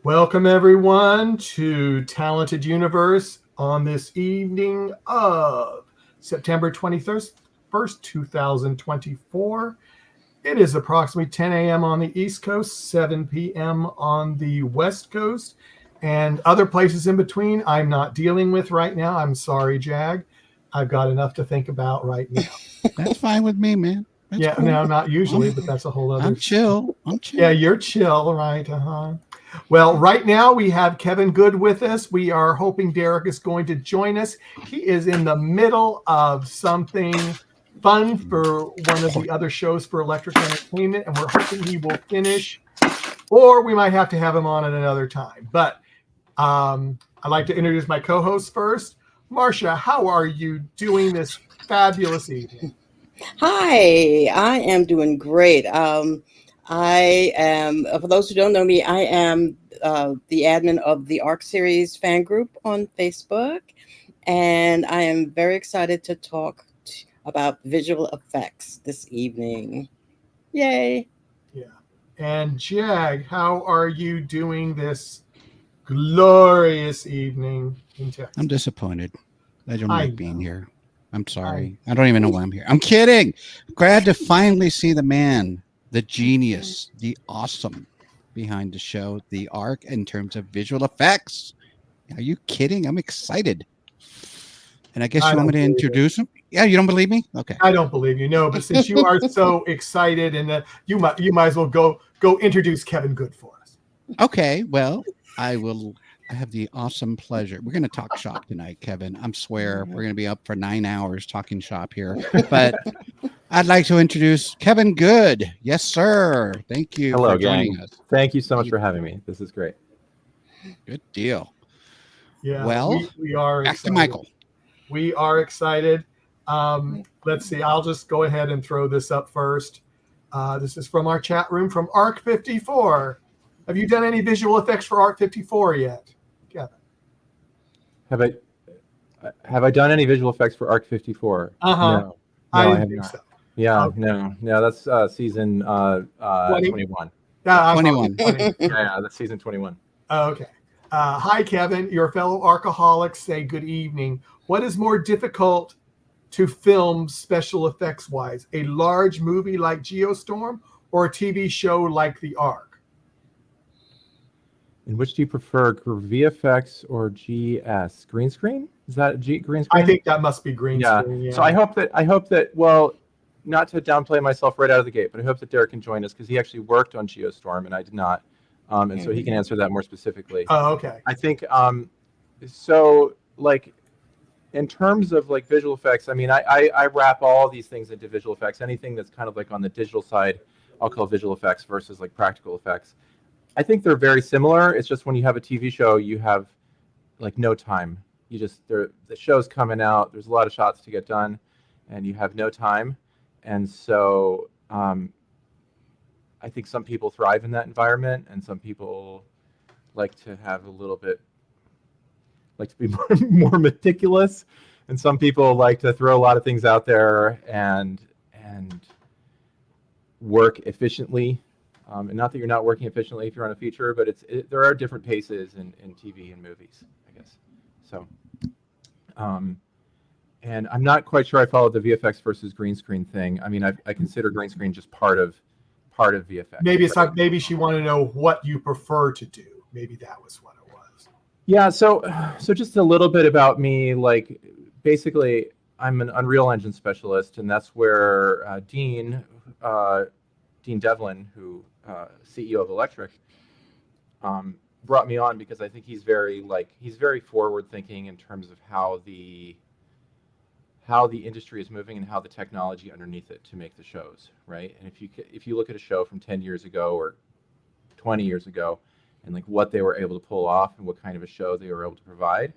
Welcome, everyone, to Talented Universe on this evening of September 21st, 2024. It is approximately 10 a.m. on the East Coast, 7 p.m. on the West Coast, and other places in between I'm not dealing with right now. I'm sorry, Jag. I've got enough to think about right now. That's fine with me, man. That's yeah, cool. No, not usually, but that's a whole other... I'm chill. Yeah, you're chill, right? Well, right now we have Kevin Good with us. We are hoping Derek is going to join us. He is in the middle of something fun for one of the other shows for Electric Entertainment, and we're hoping he will finish, or we might have to have him on at another time. But I'd like to introduce my co-host first. Marcia, how are you doing this fabulous evening? Hi, I am doing great. I am, for those who don't know me, I am the admin of the ARC series fan group on Facebook, and I am very excited to talk about visual effects this evening. Yay! Yeah. And Jag, how are you doing this glorious evening in Texas? I'm disappointed. I don't like being here. I'm sorry. I don't even know why I'm here. I'm kidding. Glad to finally see the man, the genius, the awesome behind the show, the ARC, in terms of visual effects. Are you kidding? I'm excited. And I guess you want me to introduce him? Yeah, you don't believe me? Okay. I don't believe you. No, but since you are so excited, and you might as well go introduce Kevin Good for us. Okay. Well, I have the awesome pleasure. We're going to talk shop tonight, Kevin. I swear we're going to be up for 9 hours talking shop here. But I'd like to introduce Kevin Good. Yes, sir. Thank you for joining us. Thank you so much for having me. This is great. Good deal. Yeah. Well, we are back excited. to Michael. We are excited. Let's see. I'll just go ahead and throw this up first. This is from our chat room from ARC 54. Have you done any visual effects for ARC 54 yet, Kevin? Have I done any visual effects for ARC 54? No, I have think not. so. Yeah, Okay. no, that's season 21. 21. Yeah, that's season 21. Okay. Hi, Kevin. Your fellow Arcaholics say good evening. What is more difficult to film special effects wise? A large movie like Geostorm or a TV show like The Ark? And which do you prefer, VFX or GS? Green screen? Is that green screen? I think that must be green screen. Yeah. So I hope that, well, not to downplay myself right out of the gate, but I hope that Derek can join us because he actually worked on Geostorm and I did not. And so he can answer that more specifically. Oh, okay. I think, so like, in terms of like visual effects, I mean, I wrap all these things into visual effects. Anything that's kind of like on the digital side, I'll call visual effects versus like practical effects. I think they're very similar. It's just when you have a TV show, you have like no time. The show's coming out. There's a lot of shots to get done, and you have no time. And so I think some people thrive in that environment, and some people like to have a little bit, like to be more meticulous, and some people like to throw a lot of things out there and work efficiently. And not that you're not working efficiently if you're on a feature, but there are different paces in TV and movies, I guess. So, and I'm not quite sure I followed the VFX versus green screen thing. I mean, I consider green screen just part of VFX. Maybe it's like, maybe she wanted to know what you prefer to do. Maybe that was what it was. Yeah. So just a little bit about me. Like, basically, I'm an Unreal Engine specialist, and that's where Dean Devlin, who CEO of Electric, brought me on because I think he's very forward thinking in terms of how the industry is moving and how the technology underneath it to make the shows, right? And if you look at a show from 10 years ago or 20 years ago, and like what they were able to pull off and what kind of a show they were able to provide,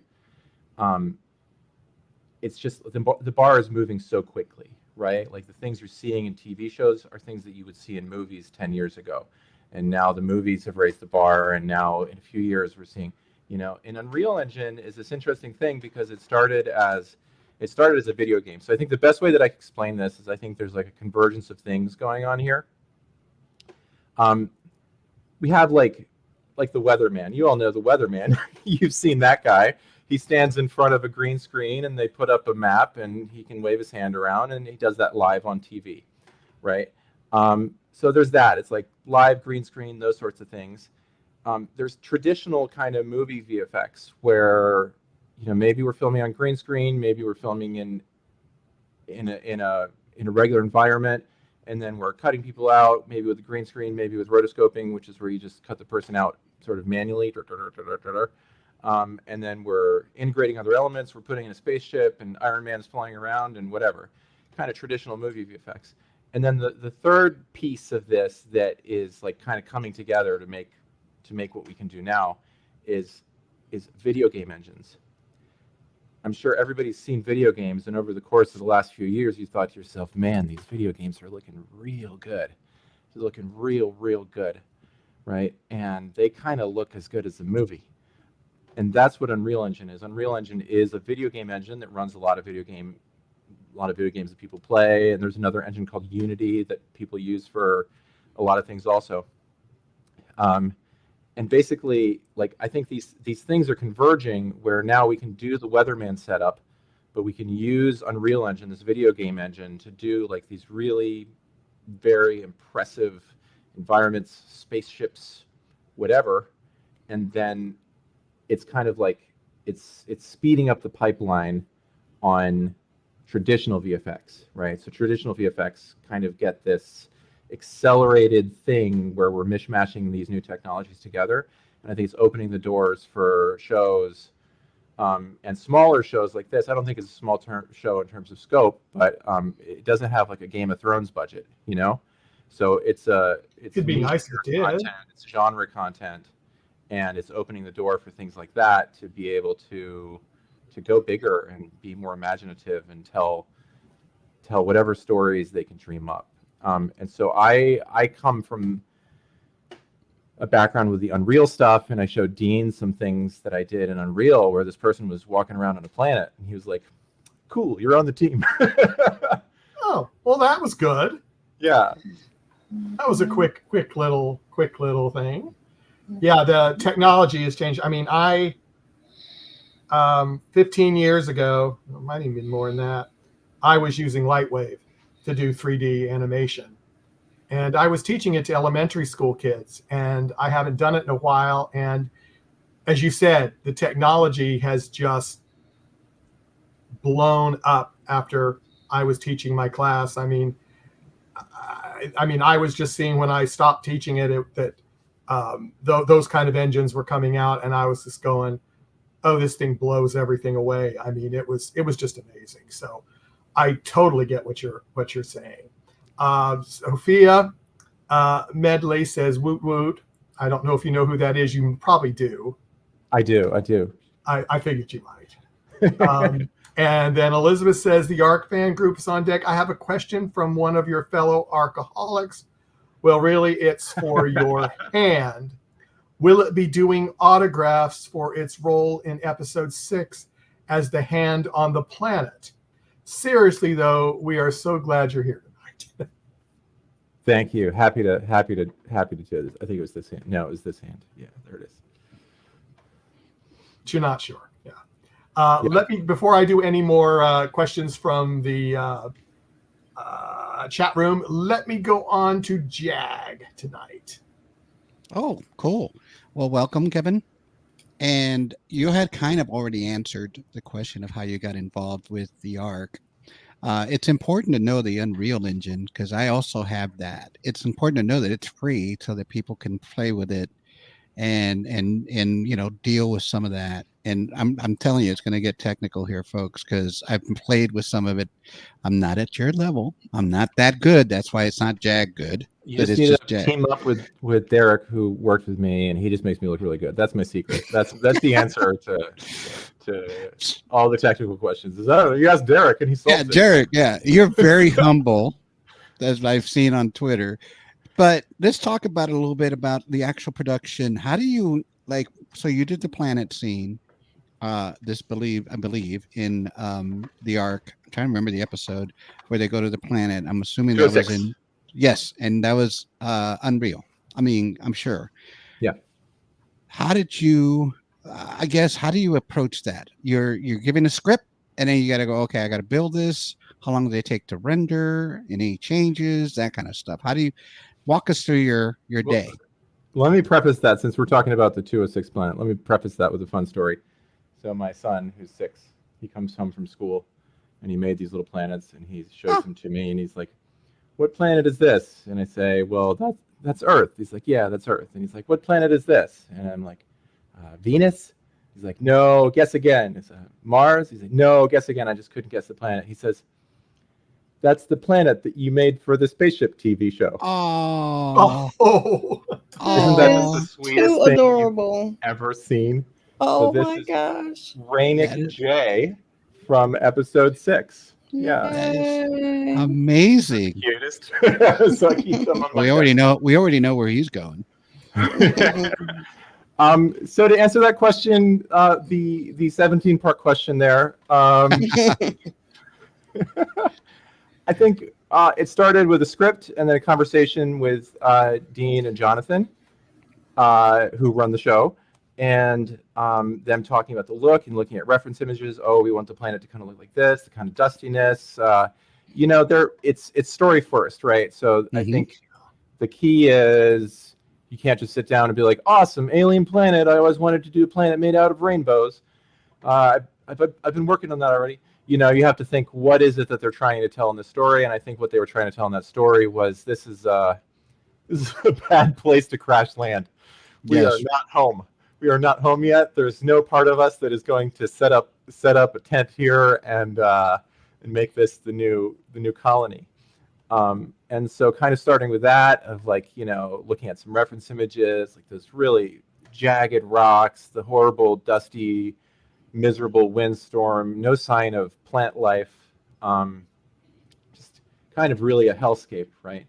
it's just the bar is moving so quickly, right? Like the things you're seeing in TV shows are things that you would see in movies 10 years ago. And now the movies have raised the bar, and now in a few years we're seeing, in Unreal Engine is this interesting thing because it started as a video game. So I think the best way that I can explain this is I think there's like a convergence of things going on here. We have like like the weatherman. You all know the weatherman. You've seen that guy. He stands in front of a green screen and they put up a map and he can wave his hand around, and he does that live on TV, right? So there's that. It's like live green screen, those sorts of things. There's traditional kind of movie VFX where, you know, maybe we're filming on green screen, maybe we're filming in a regular environment, and then we're cutting people out, maybe with a green screen, maybe with rotoscoping, which is where you just cut the person out sort of manually. And then we're integrating other elements. We're putting in a spaceship, and Iron Man's flying around, and whatever. Kind of traditional movie VFX. And then the third piece of this that is like kind of coming together to make what we can do now is video game engines. I'm sure everybody's seen video games, and over the course of the last few years, you thought to yourself, man, these video games are looking real good. They're looking real good, right? And they kind of look as good as the movie. And that's what Unreal Engine is. Unreal Engine is a video game engine that runs a lot of video games that people play. And there's another engine called Unity that people use for a lot of things also. And basically, like, I think these things are converging where now we can do the weatherman setup, but we can use Unreal Engine, this video game engine, to do like these really very impressive environments, spaceships, whatever. And then it's kind of like it's speeding up the pipeline on traditional VFX, right? So traditional VFX kind of get this accelerated thing where we're mishmashing these new technologies together, and I think it's opening the doors for shows and smaller shows like this. I don't think it's a small show in terms of scope, but it doesn't have like a Game of Thrones budget, you know. So it's It'd be nice if it did. Content, it's genre content, and it's opening the door for things like that to be able to go bigger and be more imaginative and tell whatever stories they can dream up. And so I come from a background with the Unreal stuff, and I showed Dean some things that I did in Unreal where this person was walking around on a planet, and he was like, "Cool, you're on the team." Oh, well, that was good. Yeah, that was a quick little thing. Yeah, the technology has changed. I mean, 15 years ago, it might even be more than that, I was using Lightwave to do 3D animation. And I was teaching it to elementary school kids, and I haven't done it in a while. And as you said, the technology has just blown up after I was teaching my class. I mean, I was just seeing when I stopped teaching that those kind of engines were coming out, and I was just going, oh, this thing blows everything away. I mean, it was just amazing. So I totally get what you're saying. Sophia Medley says woot woot. I don't know if you know who that is. You probably do. I do. I figured you might. And then Elizabeth says the ARC fan group is on deck. I have a question from one of your fellow ARCaholics. Well, really, it's for your hand. Will it be doing autographs for its role in episode 6 as the hand on the planet? Seriously, though, we are so glad you're here tonight. Thank you. Happy to do this. I think it was this hand. No, it was this hand. Yeah, there it is. But you're not sure. Yeah. Let me, before I do any more questions from the chat room, let me go on to Jag tonight. Oh, cool. Well, welcome, Kevin. And you had kind of already answered the question of how you got involved with the ARC. It's important to know the Unreal Engine because I also have that. It's important to know that it's free so that people can play with it and you know, deal with some of that. And I'm telling you, it's going to get technical here, folks, because I've played with some of it. I'm not at your level. I'm not that good. That's why it's not Jag good. You just need to team up with Derek, who worked with me, and he just makes me look really good. That's my secret. That's the answer to all the technical questions. Is that you ask Derek, and he solves it. Derek. Yeah, you're very humble, as I've seen on Twitter. But let's talk about a little bit about the actual production. How do you like? So you did the planet scene. I believe in the ARC. I'm trying to remember the episode where they go to the planet. I'm assuming that was in. Yes, and that was Unreal. I mean, I'm sure. Yeah. how did you? I guess how do you approach that? You're given a script, and then you got to go. Okay, I got to build this. How long do they take to render? Any changes? That kind of stuff. How do you walk us through your day? Let me preface that, since we're talking about the 206 planet. Let me preface that with a fun story. So my son, who's 6, he comes home from school, and he made these little planets, and he shows them to me, and he's like, "What planet is this?" And I say, "Well, that's Earth." He's like, "Yeah, that's Earth." And he's like, "What planet is this?" And I'm like, "Venus." He's like, "No, guess again." It's Mars. He's like, "No, guess again." I just couldn't guess the planet. He says, "That's the planet that you made for the spaceship TV show." Oh, Isn't that just the It's sweetest too thing adorable. you've ever seen? Oh this my is gosh. Rainick J from episode 6. Yeah. that is Yay. amazing. Cutest. So I keep them on my We already know where he's going. So to answer that question, the 17-part question there, I think it started with a script and then a conversation with Dean and Jonathan, who run the show, and them talking about the look and looking at reference images. Oh, we want the planet to kind of look like this, the kind of dustiness. It's story first, right? So I think the key is you can't just sit down and be like, "Awesome, alien planet. I always wanted to do a planet made out of rainbows." I've been working on that already. You have to think, what is it that they're trying to tell in the story? And I think what they were trying to tell in that story was, this is a bad place to crash land. We are not home. We are not home yet. There's no part of us that is going to set up a tent here and make this the new colony. And so kind of starting with that, of looking at some reference images, like those really jagged rocks, the horrible, dusty, miserable windstorm, no sign of plant life, just kind of really a hellscape, right?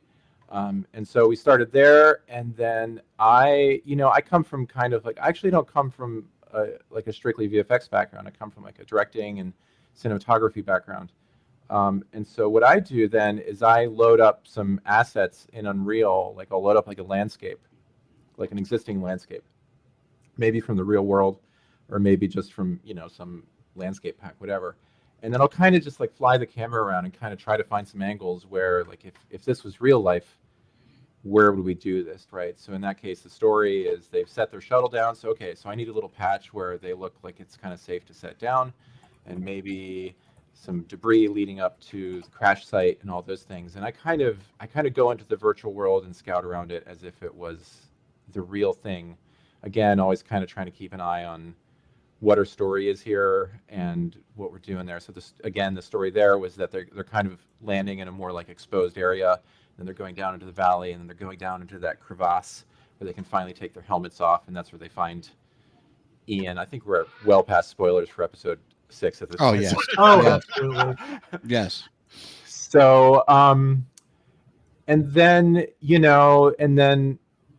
And so we started there, and then I come from kind of I actually don't come from a strictly VFX background. I come from a directing and cinematography background. And so what I do then is I load up some assets in Unreal. I'll load up a landscape, an existing landscape, maybe from the real world, or maybe just from some landscape pack, whatever. And then I'll kind of just fly the camera around and kind of try to find some angles where if this was real life, where would we do this, right? So in that case, the story is they've set their shuttle down. So so I need a little patch where they look like it's kind of safe to set down, and maybe some debris leading up to the crash site and all those things. And I kind of go into the virtual world and scout around it as if it was the real thing. Again, always kind of trying to keep an eye on what our story is here and what we're doing there. So the story there was that they're kind of landing in a more exposed area, and they're going down into the valley, and then they're going down into that crevasse where they can finally take their helmets off, and that's where they find Ian. I think we're well past spoilers for episode 6 at this point. Yes. Absolutely. Yes. So, and then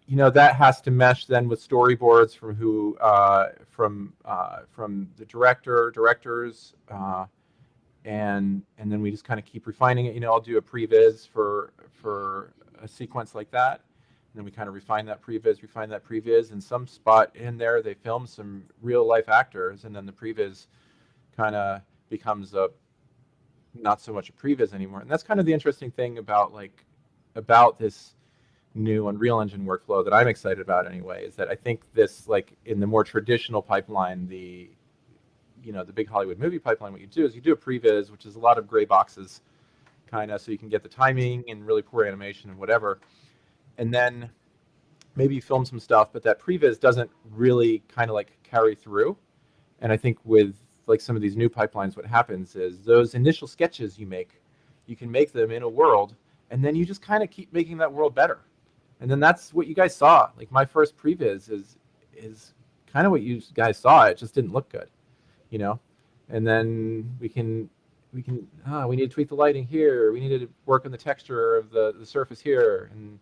that has to mesh then with storyboards from the directors, and then we just kind of keep refining it. I'll do a previs for a sequence like that, and then we kind of refine that previs, and some spot in there they film some real life actors, and then the previs kind of becomes not so much a previs anymore. And that's kind of the interesting thing about this new Unreal Engine workflow that I'm excited about anyway, is that I think this, in the more traditional pipeline, the big Hollywood movie pipeline, what you do is you do a previs, which is a lot of gray boxes, kind of, so you can get the timing and really poor animation and whatever. And then maybe you film some stuff, but that previs doesn't really kind of carry through. And I think with some of these new pipelines, what happens is those initial sketches you can make them in a world, and then you just kind of keep making that world better. And then that's what you guys saw. My first previs is kind of what you guys saw. It just didn't look good, And then we need to tweak the lighting here. We need to work on the texture of the surface here, and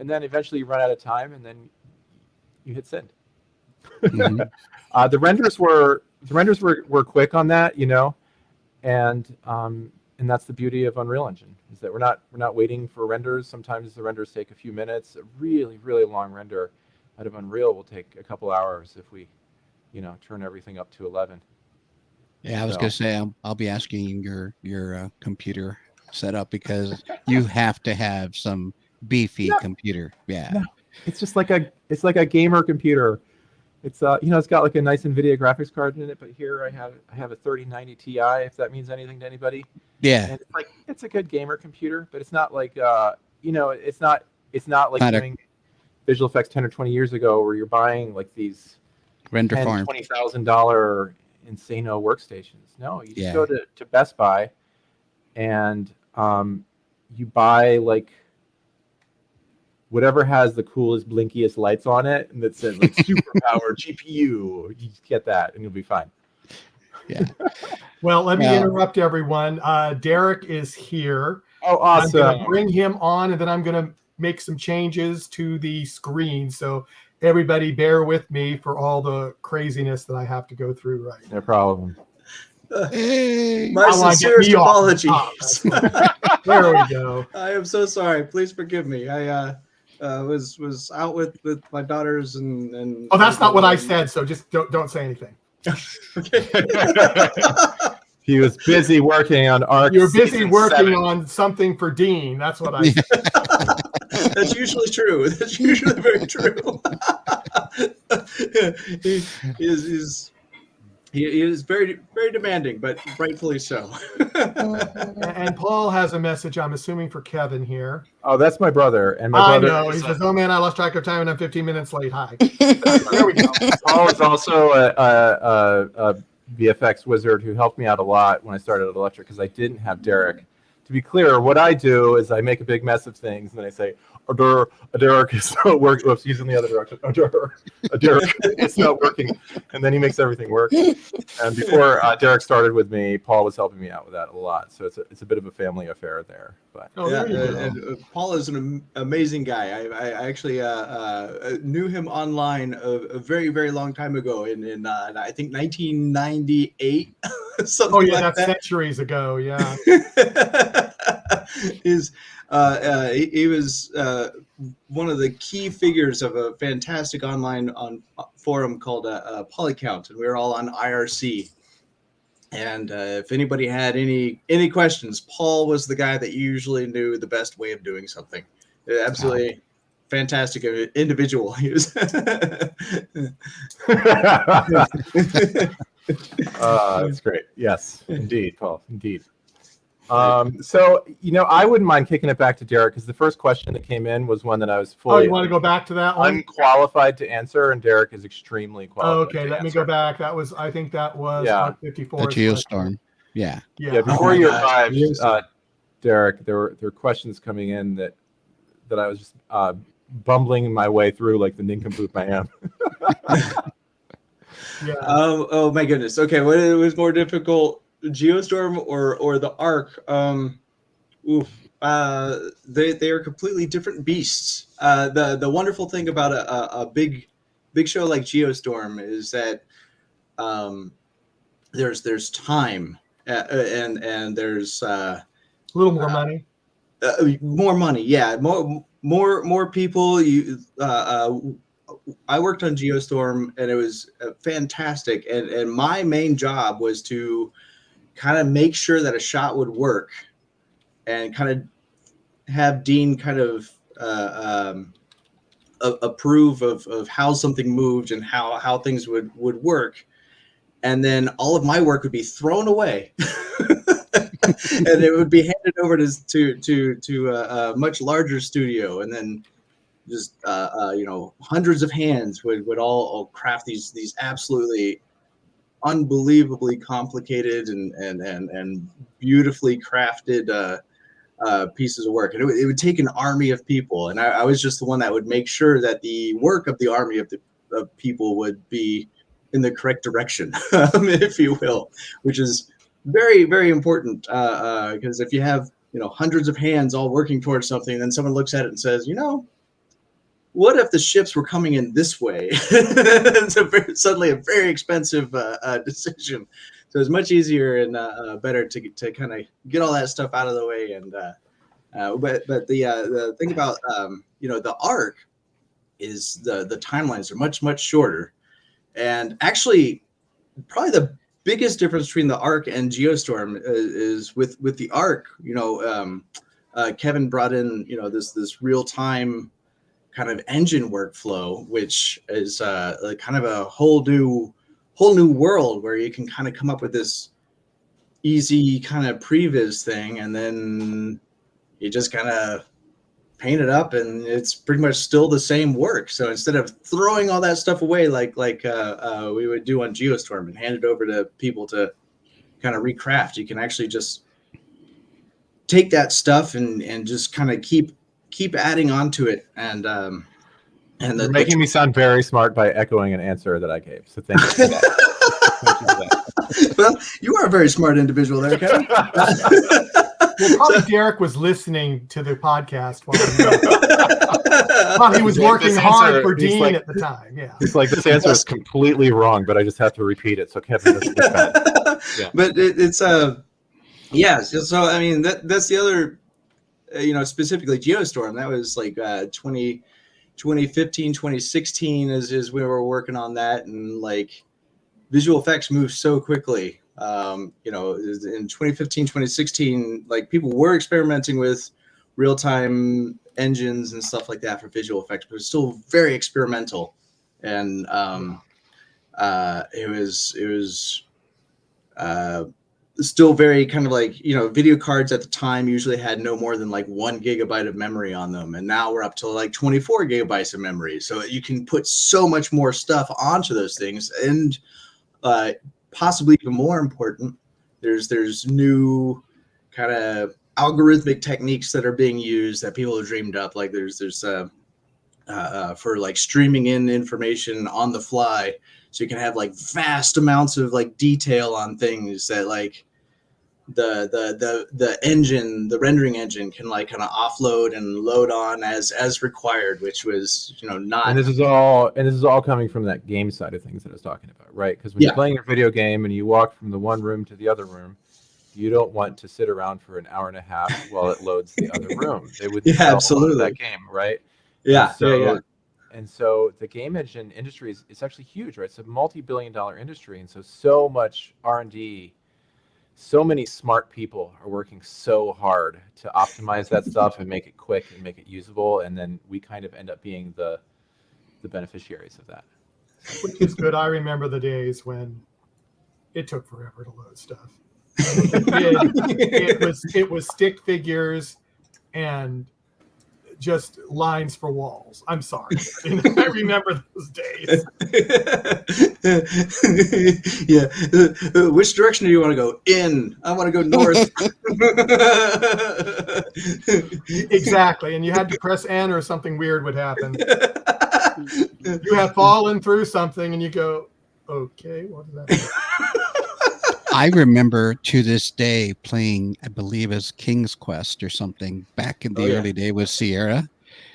then eventually you run out of time, and then you hit send. Mm-hmm. The renders were quick on that, and that's the beauty of Unreal Engine, is that we're not waiting for renders. Sometimes the renders take a few minutes. A really, really long render out of Unreal will take a couple hours if we, turn everything up to 11. Yeah, I was So- gonna say I'll be asking your computer setup because you have to have some beefy computer. Yeah. No. It's just like a gamer computer. It's it's got like a nice NVIDIA graphics card in it, but here I have a 3090 Ti, if that means anything to anybody. Yeah. And it's a good gamer computer, but it's not like it's not like Not a- doing visual effects 10 or 20 years ago where you're buying like these Render farm. $20,000 insano workstations. No, you just go to Best Buy and you buy like whatever has the coolest, blinkiest lights on it, and that says like superpower GPU. You just get that, and you'll be fine. Yeah. Well, let me interrupt everyone. Derek is here. Oh, awesome! I'm going to bring him on, and then I'm going to make some changes to the screen. So everybody, bear with me for all the craziness that I have to go through right now. No problem. Hey. My sincerest apologies. There we go. I am so sorry. Please forgive me. I was out with my daughters and. Oh, that's not what I said. So just don't say anything. Okay. He was busy working on Arc. You're busy working 7. on something for Dean. That's what I said. That's usually true. That's usually very true. He is very, very demanding, but rightfully so. And Paul has a message, I'm assuming, for Kevin here. Oh, that's my brother. And my I brother. know. He says, "Oh man, I lost track of time and I'm 15 minutes late." Hi. There we go. Paul is also a VFX wizard who helped me out a lot when I started at Electric because I didn't have Derek. To be clear, what I do is I make a big mess of things and then I say, Derek is not working. Oops, he's in the other direction. Derek, it's not working. And then he makes everything work. And before Derek started with me, Paul was helping me out with that a lot. So it's a bit of a family affair there. But There you go. and Paul is an amazing guy. I actually knew him online a very, very long time ago in I think 1998. Something Oh yeah, like that's that. centuries ago. Yeah. He was one of the key figures of a fantastic online forum called Polycount, and we were all on IRC. And if anybody had any questions, Paul was the guy that usually knew the best way of doing something. Absolutely fantastic individual. He was. That's great. Yes, indeed, Paul. Indeed. So, I wouldn't mind kicking it back to Derek because the first question that came in was one that I was fully Oh, you want to go back to that one? unqualified to answer, and Derek is extremely qualified. Okay, to let me answer. go back. I think that was Yeah. 54. The Geostorm. Yeah. Yeah, before you arrived, Derek, there were questions coming in that I was just bumbling my way through like the nincompoop I am. Yeah. Oh my goodness. Okay, what was more difficult, Geostorm or the Ark? They are completely different beasts. The wonderful thing about a big show like Geostorm is that there's time and there's A little more money. more money. Yeah, more people. I worked on Geostorm and it was fantastic. And my main job was to kind of make sure that a shot would work and kind of have Dean kind of approve of how something moved and how things would work. And then all of my work would be thrown away. And it would be handed over to a much larger studio, and then just hundreds of hands would all craft these absolutely unbelievably complicated and beautifully crafted pieces of work, and it would take an army of people, and I was just the one that would make sure that the work of the army of people would be in the correct direction, if you will, which is very, very important, because if you have hundreds of hands all working towards something, and then someone looks at it and says, what if the ships were coming in this way? It's suddenly a very expensive decision. So it's much easier and better to kind of get all that stuff out of the way. And but the thing about the Ark is the timelines are much shorter. And actually, probably the biggest difference between the Arc and Geostorm is with the Arc. Kevin brought in this real time kind of engine workflow, which is kind of a whole new world where you can kind of come up with this easy kind of previs thing, and then you just kind of paint it up, and it's pretty much still the same work. So instead of throwing all that stuff away like we would do on Geostorm and hand it over to people to kind of recraft, you can actually just take that stuff and just kind of keep adding onto it. And you're making me sound very smart by echoing an answer that I gave. So thank you for that. Thank you for that. Well, you are a very smart individual there, Kevin. Well, probably Derek was listening to the podcast while he was working hard for Dean at the time. Yeah, it's like, this answer is completely wrong, but I just have to repeat it so Kevin doesn't look bad. Yeah. But it's yeah. So I mean, that's the other, specifically Geostorm. That was like 2015, 2016 is we were working on that, and like visual effects move so quickly. In 2015, 2016, like people were experimenting with real-time engines and stuff like that for visual effects, but it's still very experimental. And it was still very kind of like, video cards at the time usually had no more than like 1 gigabyte of memory on them. And now we're up to like 24 gigabytes of memory. So you can put so much more stuff onto those things. And possibly even more important, there's new kind of algorithmic techniques that are being used that people have dreamed up. Like there's for like streaming in information on the fly, so you can have like vast amounts of like detail on things that like the engine, the rendering engine, can like kind of offload and load on as required, which was not. And this is all coming from that game side of things that I was talking about, right? Because when you're playing a video game and you walk from the one room to the other room, you don't want to sit around for an hour and a half while it loads the other room. They would absolutely that game, right? Yeah. And so the game engine industry is actually huge, right? It's a multi-billion-dollar industry, and so much R&D. So many smart people are working so hard to optimize that stuff and make it quick and make it usable, and then we kind of end up being the beneficiaries of that. Which is good. I remember the days when it took forever to load stuff. It was stick figures and just lines for walls. I'm sorry. I remember those days. Yeah. Which direction do you want to go? In. I want to go north. Exactly. And you had to press N or something weird would happen. You have fallen through something and you go, okay, what does that mean? I remember to this day playing, I believe, as King's Quest or something back in the early day with Sierra.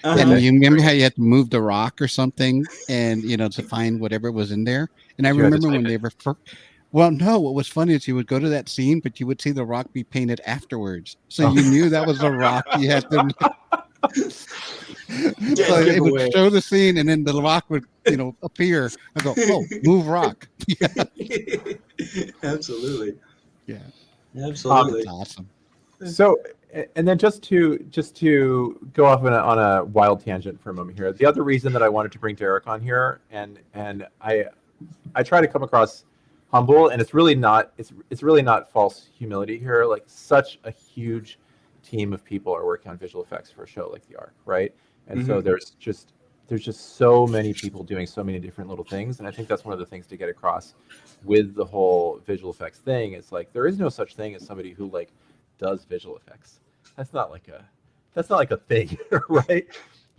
And you remember how you had to move the rock or something and, to find whatever was in there. And I remember when they were, well, no, what was funny is you would go to that scene, but you would see the rock be painted afterwards. So you knew that was the rock you had to. So it would show the scene and then the rock would, appear. I go, oh, move rock. Absolutely. Yeah. Absolutely. That's awesome. So, and then just to go off on a wild tangent for a moment here, the other reason that I wanted to bring Derek on here, and I try to come across humble, and it's really not false humility here. Like, such a huge team of people are working on visual effects for a show like The Ark, right? And so there's just so many people doing so many different little things, and I think that's one of the things to get across with the whole visual effects thing. It's like there is no such thing as somebody who like does visual effects. That's not like a thing, right?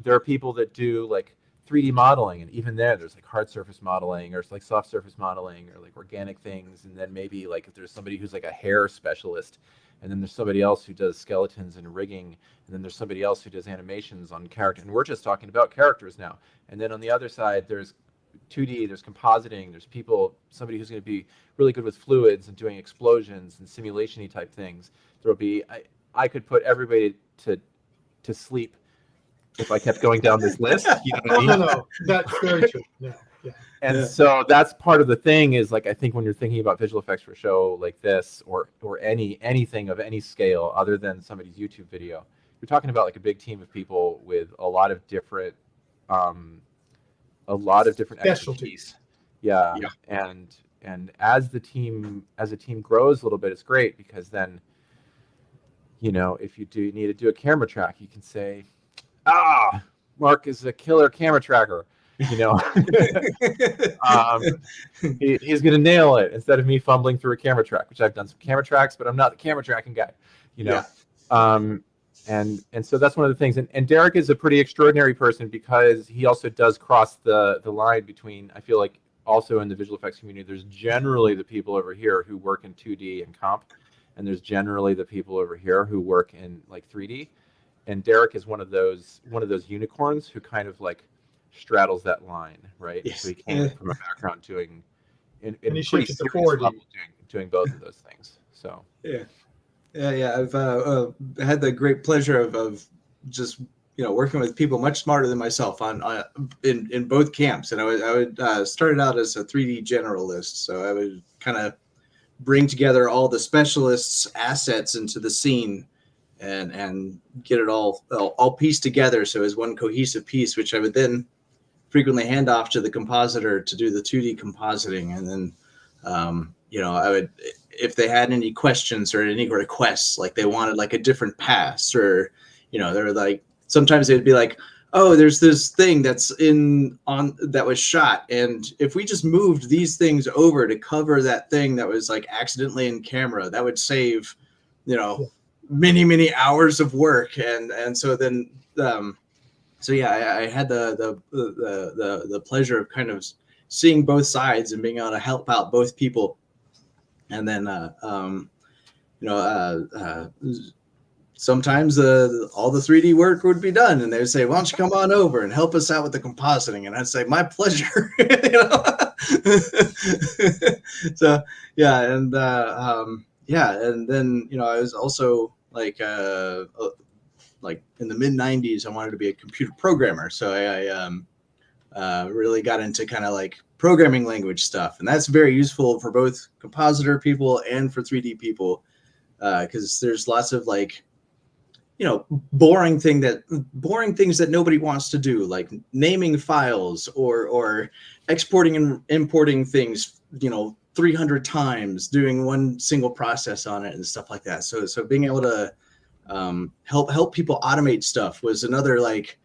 There are people that do like 3D modeling, and even there's like hard surface modeling, or it's like soft surface modeling, or like organic things, and then maybe like if there's somebody who's like a hair specialist, and then there's somebody else who does skeletons and rigging, and then there's somebody else who does animations on character, and we're just talking about characters now. And then on the other side, there's 2D, there's compositing, there's somebody who's going to be really good with fluids and doing explosions and simulation-y type things. There'll be, I could put everybody to sleep if I kept going down this list. You know what I mean? No. That's very true. No. Yeah. And so that's part of the thing is like, I think when you're thinking about visual effects for a show like this, or anything of any scale other than somebody's YouTube video, you're talking about like a big team of people with a lot of different expertise. Yeah. And as a team grows a little bit, it's great because then, you know, if you do need to do a camera track, you can say, Mark is a killer camera tracker. You know, he's gonna nail it instead of me fumbling through a camera track, which I've done some camera tracks, but I'm not the camera tracking guy. You know, and so that's one of the things. And Derick is a pretty extraordinary person because he also does cross the line between. I feel like also in the visual effects community, there's generally the people over here who work in 2D and comp, and there's generally the people over here who work in like 3D. And Derick is one of those unicorns who kind of like straddles that line, right? Yes. So he came from a background doing And he shifted to 4D. doing both of those things. So I've had the great pleasure of just working with people much smarter than myself in both camps. And I would started out as a 3D generalist, so I would kind of bring together all the specialists' assets into the scene and get it all pieced together so as one cohesive piece, which I would then frequently hand off to the compositor to do the 2D compositing. And then, I would, if they had any questions or any requests, like they wanted like a different pass, or, they were like, sometimes they'd be like, oh, there's this thing that was shot. And if we just moved these things over to cover that thing that was like accidentally in camera, that would save, many, many hours of work. And so then, I had the pleasure of kind of seeing both sides and being able to help out both people. And then, sometimes all the 3D work would be done, and they would say, "Why don't you come on over and help us out with the compositing?" And I'd say, "My pleasure." So and then I was also like in the mid '90s, I wanted to be a computer programmer, so I really got into kind of like programming language stuff, and that's very useful for both compositor people and for 3D people, because there's lots of like boring things that nobody wants to do, like naming files or exporting and importing things 300 times, doing one single process on it and stuff like that. So being able to help people automate stuff was another like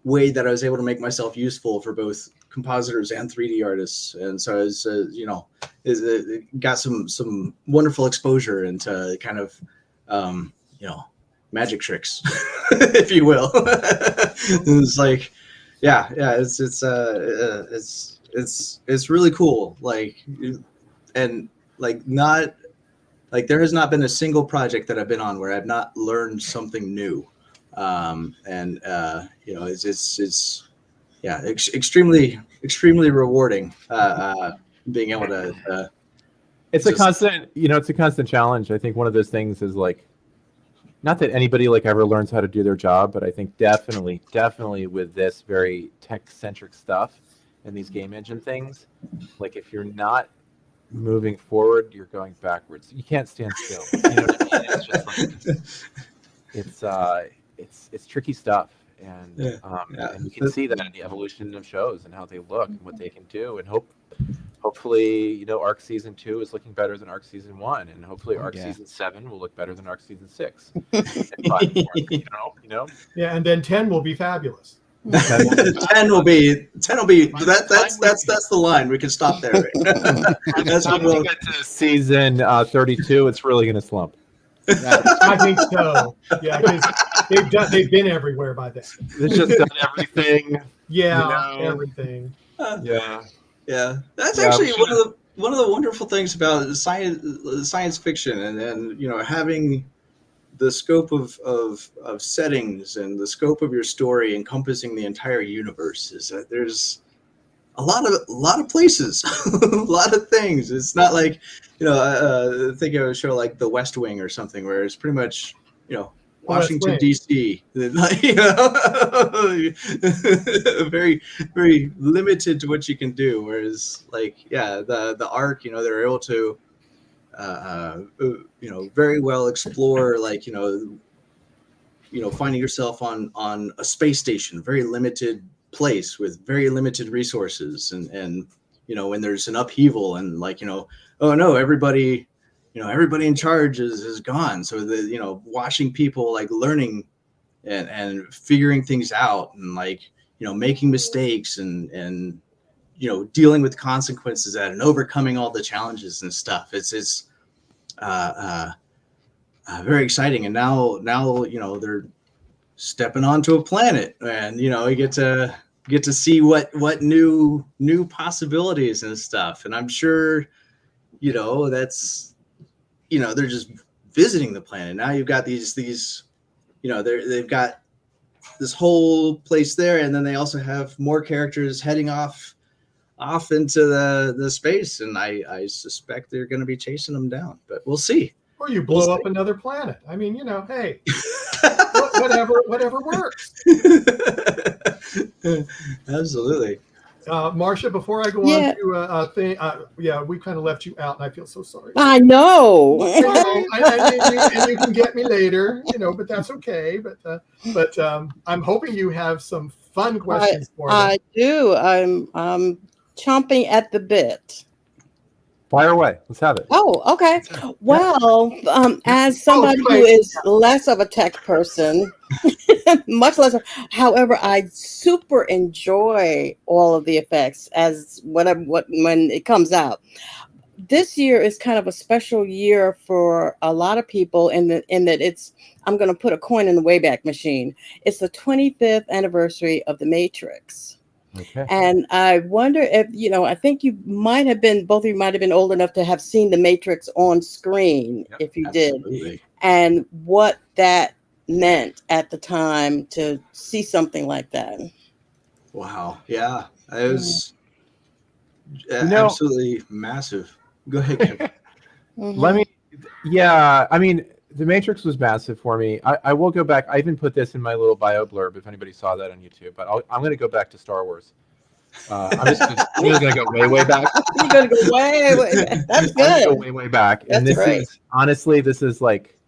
way that I was able to make myself useful for both compositors and 3D artists. And so I was got some wonderful exposure into kind of magic tricks, if you will. It's like it's really cool, like, and like not like there has not been a single project that I've been on where I've not learned something new. It's extremely rewarding being able to it's a constant challenge. I think one of those things is like, not that anybody like ever learns how to do their job, but I think definitely with this very tech-centric stuff and these game engine things, like if you're not moving forward, you're going backwards. You can't stand still. You know what I mean? It's just like it's tricky stuff, and and you can see that in the evolution of shows and how they look and what they can do, and hopefully, Arc Season 2 is looking better than Arc Season 1, and hopefully Arc Season 7 will look better than Arc Season 6. And 5 more, Yeah, and then 10 will be fabulous. 10 will be that's the line. We can stop there. Right? That's when we get to Season 32, it's really going to slump. I think so. Yeah, because they've been everywhere by then. They've just done everything. Yeah, everything. Yeah, that's actually one of the wonderful things about science fiction, and having the scope of settings and the scope of your story encompassing the entire universe is that there's a lot of places, a lot of things. It's not like think of a show like The West Wing or something where it's pretty much Washington D.C. You know, very very limited to what you can do. Whereas like the Ark, you know, they're able to you know, very well explore like you know finding yourself on a space station, very limited place with very limited resources, and you know when there's an upheaval and like you know, oh no, everybody in charge is gone, so the you know watching people like learning and figuring things out and like you know making mistakes and you know dealing with consequences that and overcoming all the challenges and stuff, it's very exciting. And now you know they're stepping onto a planet, and you know you get to see what new possibilities and stuff. And I'm sure you know that's you know they're just visiting the planet. Now you've got these you know they've got this whole place there, and then they also have more characters heading off into the space, and I suspect they're going to be chasing them down, but we'll see. Or you blow up another planet. I mean, you know, hey, whatever works. Absolutely. Marcia, before I go on to a thing, we kind of left you out, and I feel so sorry. I know. And you can get me later, you know, but that's okay. But I'm hoping you have some fun questions for me. I do. I'm chomping at the bit. Fire away. Let's have it. Oh, okay. Well, as somebody who is less of a tech person, much less. However, I super enjoy all of the effects as when it comes out. This year is kind of a special year for a lot of people in that it's. I'm going to put a coin in the Wayback Machine. It's the 25th anniversary of The Matrix. Okay. And I wonder if, you know, I think both of you might have been old enough to have seen The Matrix on screen. Yep, if you absolutely did. And what that meant at the time to see something like that. Wow. Yeah. It was absolutely massive. Go ahead, Kevin. I mean, The Matrix was massive for me. I will go back. I even put this in my little bio blurb if anybody saw that on YouTube. But I'm going to go back to Star Wars. I'm just going to go way back. You're going to go way back. That's good. I'm going to go way back. That's and this right. is honestly, this is like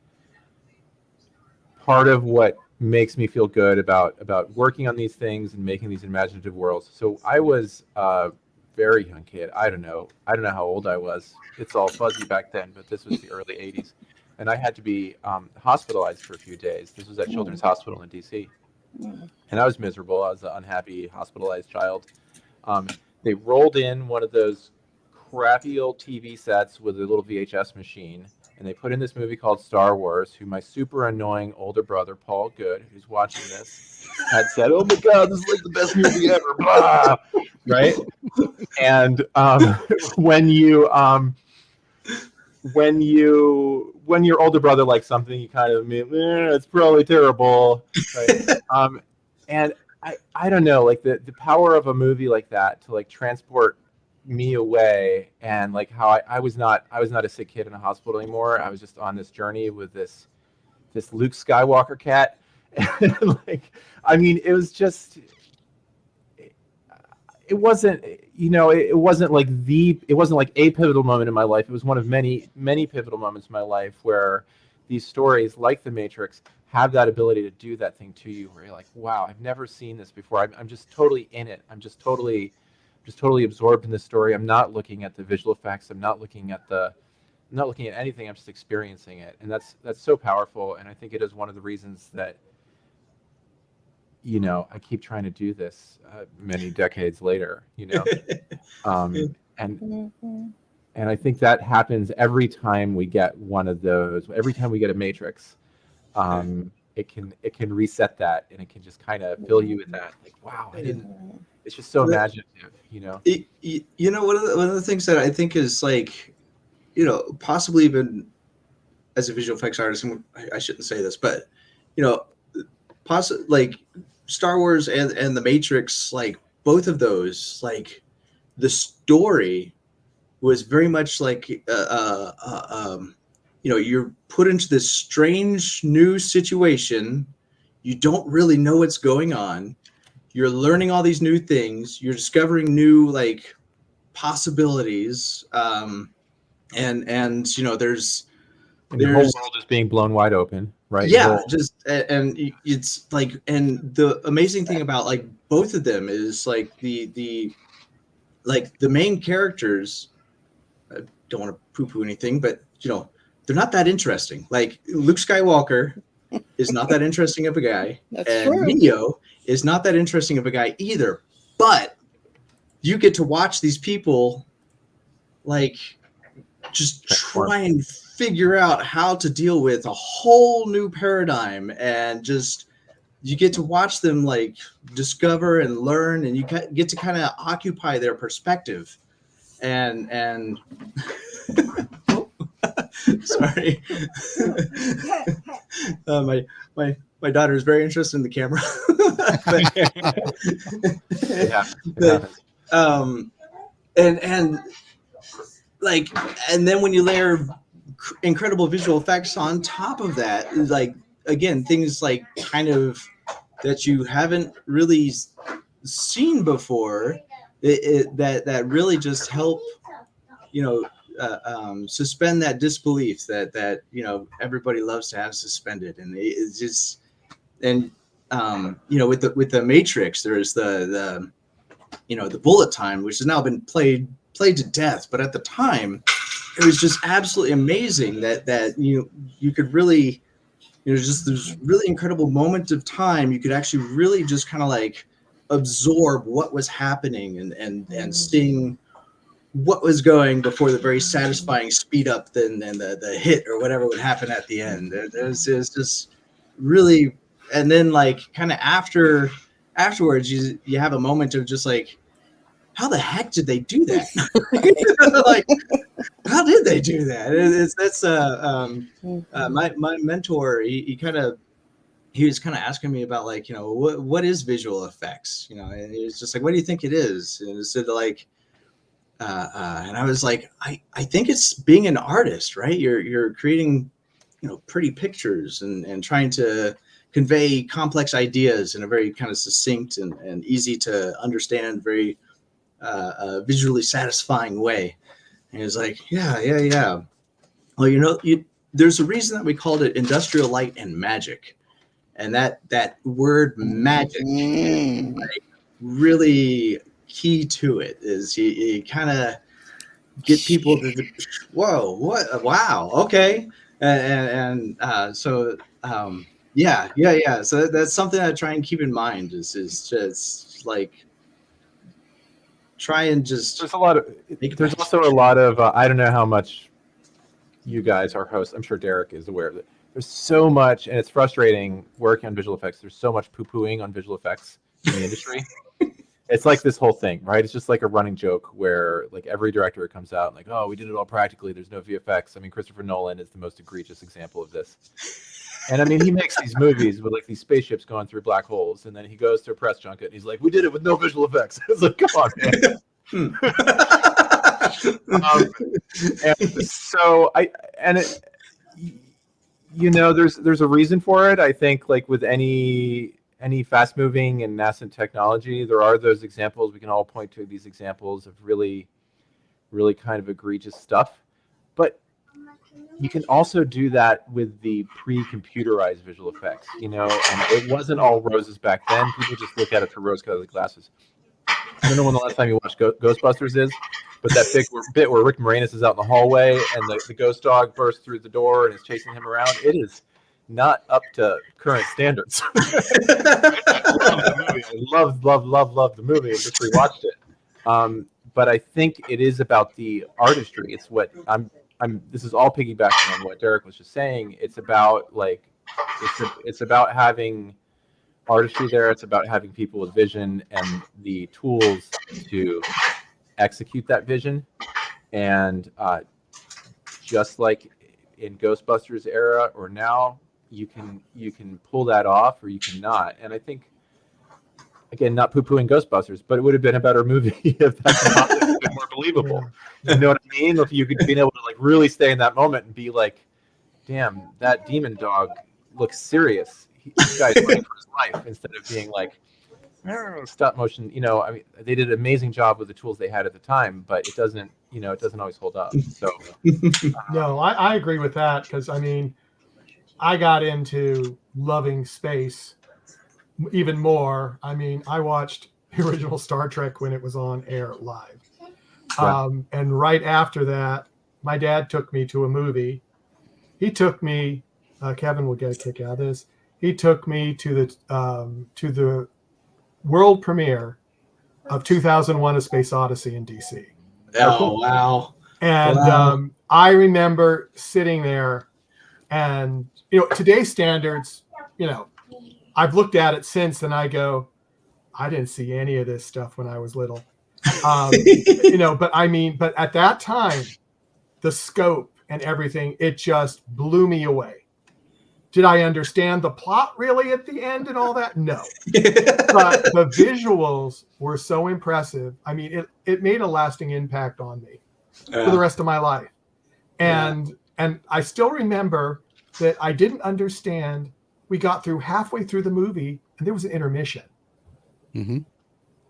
part of what makes me feel good about working on these things and making these imaginative worlds. So I was a very young kid. I don't know how old I was. It's all fuzzy back then, but this was the early 80s. And I had to be hospitalized for a few days. This was at Children's Hospital in D.C. And I was miserable. I was an unhappy, hospitalized child. They rolled in one of those crappy old TV sets with a little VHS machine, and they put in this movie called Star Wars, who my super annoying older brother, Paul Good, who's watching this, had said, "Oh my God, this is like the best movie ever." Blah! Right? And when your older brother likes something, you kind of mean, it's probably terrible, right? And I don't know, like the power of a movie like that to like transport me away, and like how I was not a sick kid in a hospital anymore. I was just on this journey with this Luke Skywalker cat, and like I mean, it was just. It wasn't like a pivotal moment in my life. It was one of many pivotal moments in my life where these stories like The Matrix have that ability to do that thing to you, where you're like, wow, I've never seen this before. I'm just totally in it. I'm just totally absorbed in the story. I'm not looking at the visual effects. I'm not looking at anything. I'm just experiencing it, and that's so powerful. And I think it is one of the reasons that, you know, I keep trying to do this many decades later, you know, and I think that happens every time we get one of those. Every time we get a Matrix, it can reset that, and it can just kind of fill you with that. Like, wow, it's just so imaginative, you know. You know, one of the things that I think is like, you know, possibly even as a visual effects artist, and I shouldn't say this, but you know, like Star Wars and The Matrix, like both of those, like the story was very much like you're put into this strange new situation. You don't really know what's going on. You're learning all these new things. You're discovering new like possibilities. And there's the whole world is being blown wide open, right? Yeah, and it's like, and the amazing thing about like both of them is like the main characters. I don't want to poo-poo anything, but they're not that interesting. Like Luke Skywalker is not that interesting of a guy, and true. Neo is not that interesting of a guy either. But you get to watch these people like just try and figure out how to deal with a whole new paradigm, and just you get to watch them like discover and learn, and you get to kind of occupy their perspective. And sorry, my daughter is very interested in the camera. And then when you layer incredible visual effects on top of that, like again, things like kind of that you haven't really seen before, that really just help suspend that disbelief that everybody loves to have suspended. And it's just, and with the Matrix, there's the bullet time, which has now been played to death, but at the time it was just absolutely amazing that you could really just this really incredible moment of time you could actually really just kind of like absorb what was happening and seeing what was going before the very satisfying speed up then the hit or whatever would happen at the end. It was just really, and then like kind of afterwards you have a moment of just like, how the heck did they do that? Like, how did they do that? My mentor, he was kind of asking me about like, what is visual effects? And he was just like, what do you think it is? And it said like, and I was like, I think it's being an artist, right? You're creating, pretty pictures and trying to convey complex ideas in a very kind of succinct and easy to understand, very visually satisfying way. And he was like, yeah. Well, there's a reason that we called it industrial light and magic. And that word magic is like really key to it. Is you kind of get people to, whoa, what, wow, okay. So that's something I try and keep in mind is just like, try and just there's also a lot of I don't know how much you guys are hosts, I'm sure Derek is aware of it. There's so much, and it's frustrating working on visual effects. There's so much poo-pooing on visual effects in the industry. It's like this whole thing, right? It's just like a running joke where like every director comes out and like, oh, we did it all practically, there's no VFX. I mean, Christopher Nolan is the most egregious example of this. And I mean, he makes these movies with like these spaceships going through black holes, and then he goes to a press junket and he's like, we did it with no visual effects. It's like, come on, man. There's a reason for it. I think like with any fast moving and nascent technology, there are those examples. We can all point to these examples of really, really kind of egregious stuff. But you can also do that with the pre-computerized visual effects, and it wasn't all roses back then. People just look at it through rose-colored glasses. I don't know when the last time you watched Ghostbusters is, but that big bit where Rick Moranis is out in the hallway and the ghost dog bursts through the door and is chasing him around, it is not up to current standards. I love the movie. I just rewatched it. But I think it is about the artistry. It's what this is all piggybacking on what Derek was just saying. It's about like, it's about having artistry there. It's about having people with vision and the tools to execute that vision. And just like in Ghostbusters era or now, you can pull that off or you cannot. And I think, again, not poo-pooing Ghostbusters, but it would have been a better movie if that been more believable. You know what I mean? If you could be able to like really stay in that moment and be like damn, that demon dog looks serious. This guy's running for his life instead of being like stop motion. You know, I mean, they did an amazing job with the tools they had at the time, but it doesn't always hold up. So No, I agree with that, because I mean, I got into loving space even more. I mean, I watched the original Star Trek when it was on air live. Yeah. And right after that, my dad took me to a movie. He took me, Kevin will get a kick out of this. He took me to the world premiere of 2001: A Space Odyssey in DC. Oh, wow. And Wow. I remember sitting there, and today's standards, I've looked at it since, and I go, I didn't see any of this stuff when I was little. But at that time, the scope and everything, it just blew me away. Did I understand the plot really at the end and all that? No. But the visuals were so impressive. I mean, it made a lasting impact on me for the rest of my life. And I still remember that I didn't understand. We got through halfway through the movie, and there was an intermission. Mm-hmm.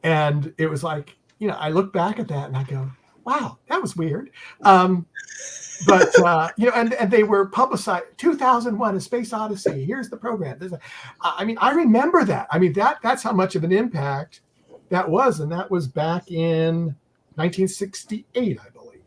And it was like, I look back at that and I go, wow, that was weird. But and they were publicized 2001: A Space Odyssey. Here's the program. I remember that. I mean, that's how much of an impact that was. And that was back in 1968, I believe,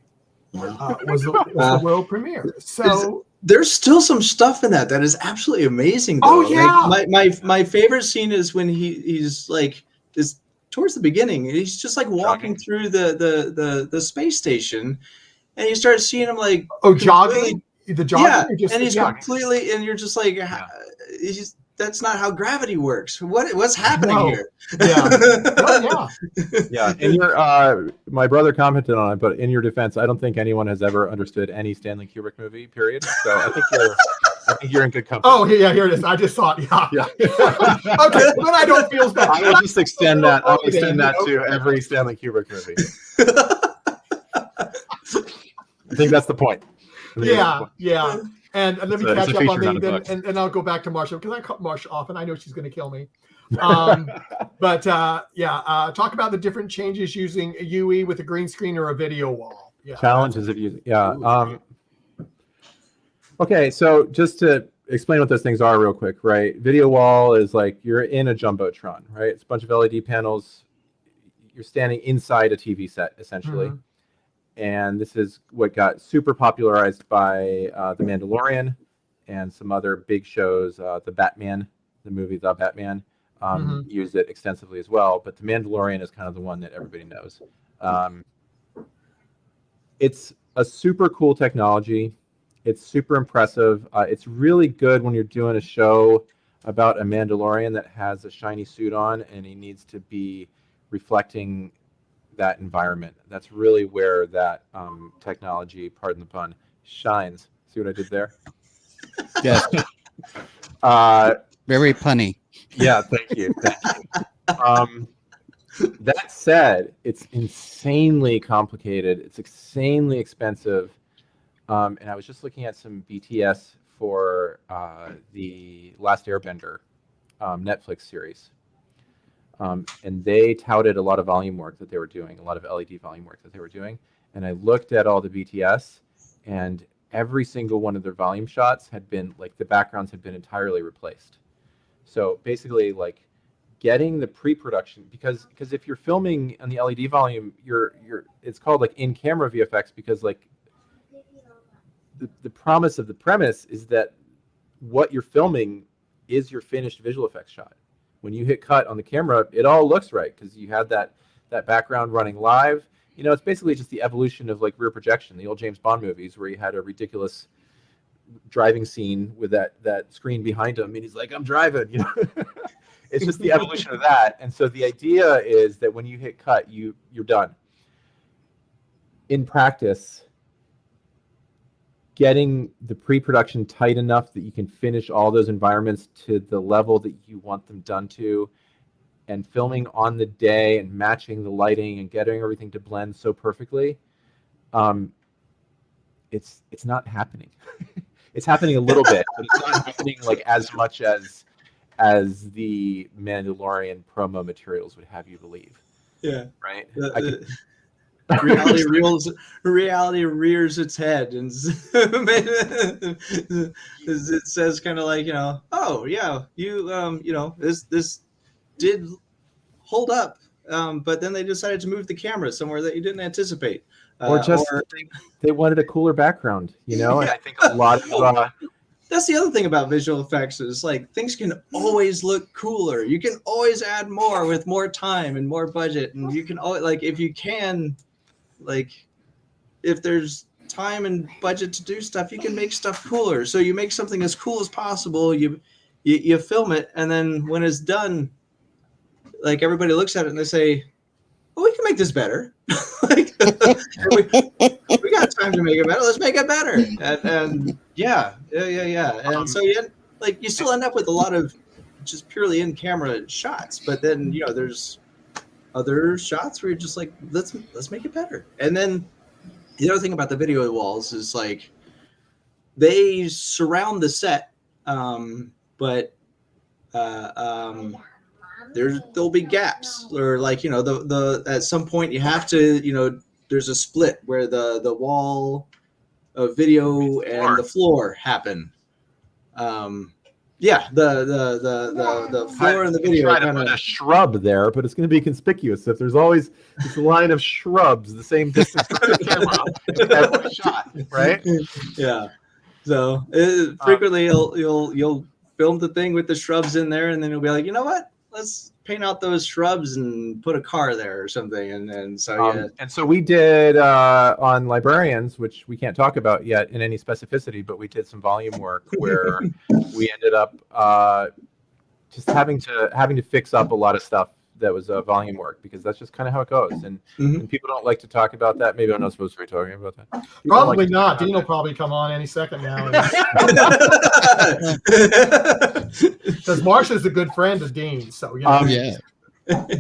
was the world premiere. So there's still some stuff in that is absolutely amazing, though. Oh, yeah. Like, my favorite scene is when he's like, is towards the beginning. He's just like walking through the space station, and you start seeing him like jogging. The jogging, and he's completely, and you're just like, that's not how gravity works. What's happening here? Yeah. In your, my brother commented on it, but in your defense, I don't think anyone has ever understood any Stanley Kubrick movie. Period. So I think you're in good company. Oh, yeah, here it is. I just thought, yeah. Okay, but I don't feel bad. I will just extend that. I'll extend that to every Stanley Kubrick movie. I think that's the point. Yeah. And let me catch up on the, and I'll go back to Marsha, because I cut Marsha off, and I know she's going to kill me. But talk about the different changes using a UE with a green screen or a video wall. Challenges of using, okay, so just to explain what those things are real quick, right? Video wall is like you're in a jumbotron, right? It's a bunch of LED panels. You're standing inside a TV set, essentially. Mm-hmm. And this is what got super popularized by The Mandalorian and some other big shows. The Batman, the movie The Batman, used it extensively as well. But The Mandalorian is kind of the one that everybody knows. It's a super cool technology. It's super impressive. It's really good when you're doing a show about a Mandalorian that has a shiny suit on and he needs to be reflecting that environment. That's really where that technology, pardon the pun, shines. See what I did there? Yes. Very punny. Yeah, thank you. That said, it's insanely complicated. It's insanely expensive. And I was just looking at some BTS for the Last Airbender Netflix series. And they touted a lot of volume work that they were doing, a lot of LED volume work that they were doing. And I looked at all the BTS, and every single one of their volume shots had been, like, the backgrounds had been entirely replaced. So basically, like, getting the pre-production, because if you're filming on the LED volume, it's called, like, in-camera VFX, because, like, the promise of the premise is that what you're filming is your finished visual effects shot. When you hit cut on the camera, it all looks right because you had that background running live. You know, it's basically just the evolution of like rear projection, the old James Bond movies where you had a ridiculous driving scene with that screen behind him, and he's like, "I'm driving," you know. It's just the evolution of that. And so the idea is that when you hit cut, you're done. In practice, getting the pre-production tight enough that you can finish all those environments to the level that you want them done to, and filming on the day and matching the lighting and getting everything to blend so perfectly, it's not happening. It's happening a little bit, but it's not happening like as much as the Mandalorian promo materials would have you believe. Yeah. Right. Reality rears its head, and it says kind of like, oh yeah, this did hold up, but then they decided to move the camera somewhere that you didn't anticipate, or they wanted a cooler background, And I think a lot of that's the other thing about visual effects is like things can always look cooler. You can always add more with more time and more budget, and you can always if there's time and budget to do stuff, you can make stuff cooler. So you make something as cool as possible. You film it, and then when it's done, like everybody looks at it and they say, "Well, we can make this better." we got time to make it better. Let's make it better. And yeah. And so you still end up with a lot of just purely in camera shots, but then there's other shots where you're just like, let's make it better. And then the other thing about the video walls is like they surround the set, but there'll be gaps, or the at some point you have to there's a split where the wall of video and the floor happen. The floor and the video try to put a shrub there, but it's going to be conspicuous if there's always this line of shrubs the same distance from the camera every shot, right? Yeah. So frequently you'll film the thing with the shrubs in there, and then you'll be like, you know what? Let's paint out those shrubs and put a car there or something, and so and so we did on Librarians, which we can't talk about yet in any specificity, but we did some volume work where we ended up just having to fix up a lot of stuff that was volume work, because that's just kind of how it goes, and people don't like to talk about that. Maybe I'm not supposed to be talking about that. People probably not. Dean will probably come on any second now. Because Marsha's a good friend of Dean, so yeah.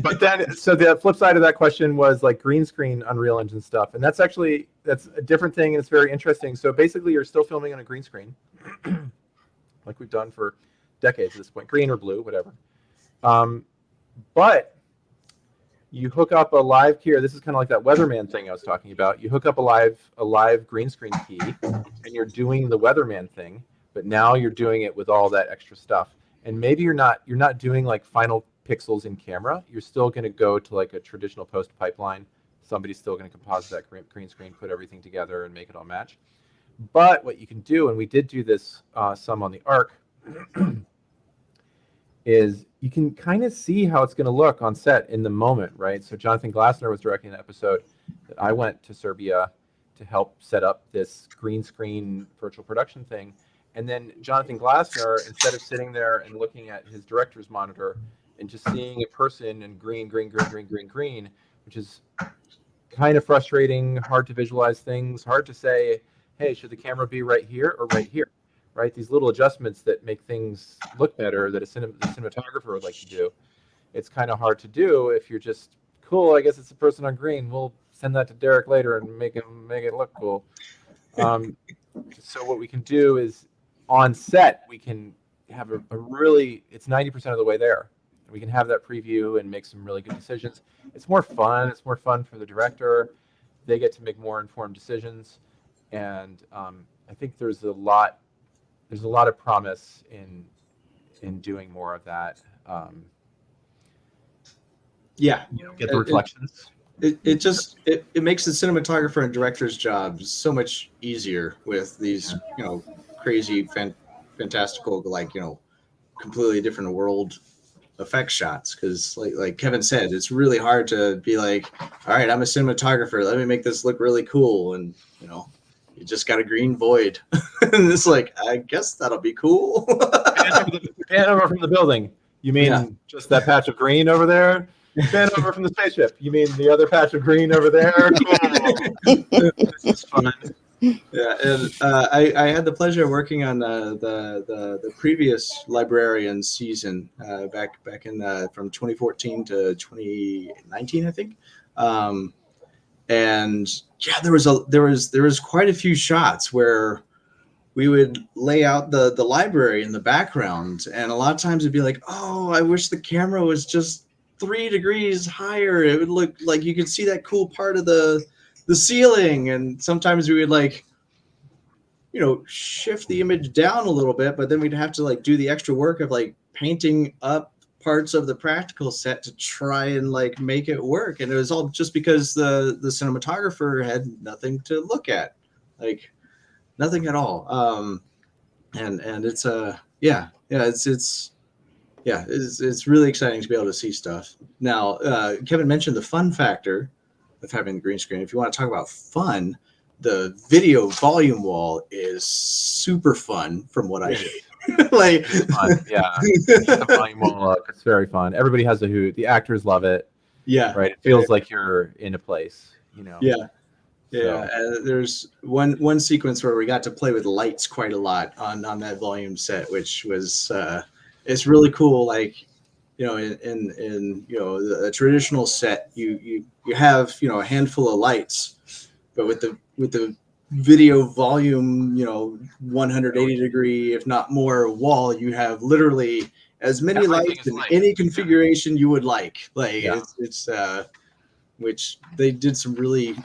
But then, so the flip side of that question was like green screen Unreal Engine stuff, and that's a different thing, and it's very interesting. So basically, you're still filming on a green screen, like we've done for decades at this point, green or blue, whatever. But you hook up a live key. This is kind of like that weatherman thing I was talking about. You hook up a live green screen key, and you're doing the weatherman thing. But now you're doing it with all that extra stuff, and maybe you're not doing like final pixels in camera. You're still going to go to like a traditional post pipeline. Somebody's still going to composite that green screen, put everything together, and make it all match. But what you can do, and we did do this some on the Ark, is you can kind of see how it's going to look on set in the moment, right? So Jonathan Glassner was directing an episode that I went to Serbia to help set up this green screen virtual production thing. And then Jonathan Glassner, instead of sitting there and looking at his director's monitor and just seeing a person in green, which is kind of frustrating, hard to visualize things, hard to say, hey, should the camera be right here or right here? Right, these little adjustments that make things look better that a cinematographer would like to do. It's kind of hard to do if you're just cool. I guess it's a person on green. We'll send that to Derek later and make it look cool. So what we can do is on set we can have a really, it's 90% of the way there. We can have that preview and make some really good decisions. It's more fun. It's more fun for the director. They get to make more informed decisions, and I think there's a lot of promise in doing more of that. Get the reflections. It makes the cinematographer and director's job so much easier with these crazy fantastical completely different world effect shots, because like Kevin said, it's really hard to be like, all right, I'm a cinematographer, let me make this look really cool, and you just got a green void. And it's like, I guess that'll be cool. Pan over from the building. You mean just that patch of green over there? Pan over from the spaceship. You mean the other patch of green over there? Cool. This is fun. Yeah, and I had the pleasure of working on the previous Librarian season back in from 2014 to 2019, I think. And yeah, there was quite a few shots where we would lay out the library in the background, and a lot of times it'd be like, oh, I wish the camera was just 3 degrees higher. It would look like you could see that cool part of the ceiling. And sometimes we would like, you know, shift the image down a little bit, but then we'd have to like do the extra work of like painting up parts of the practical set to try and like make it work. And it was all just because the cinematographer had nothing to look at, like nothing at all. And it's it's really exciting to be able to see stuff. Now, Kevin mentioned the fun factor of having the green screen. If you want to talk about fun, the video volume wall is super fun from what I hear. Like, it's fun. Yeah, the volume won't look. It's very fun. Everybody has a hoot. The actors love it. Yeah, right. It feels like you're in a place. You know. Yeah. Yeah, there's one sequence where we got to play with lights quite a lot on that volume set, which was it's really cool. Like, you know, in you know a traditional set, you have, you know, a handful of lights, but with the video volume, you know, 180 degree, if not more, wall, you have literally as many lights in any configuration you would like. Like, it's which they did some really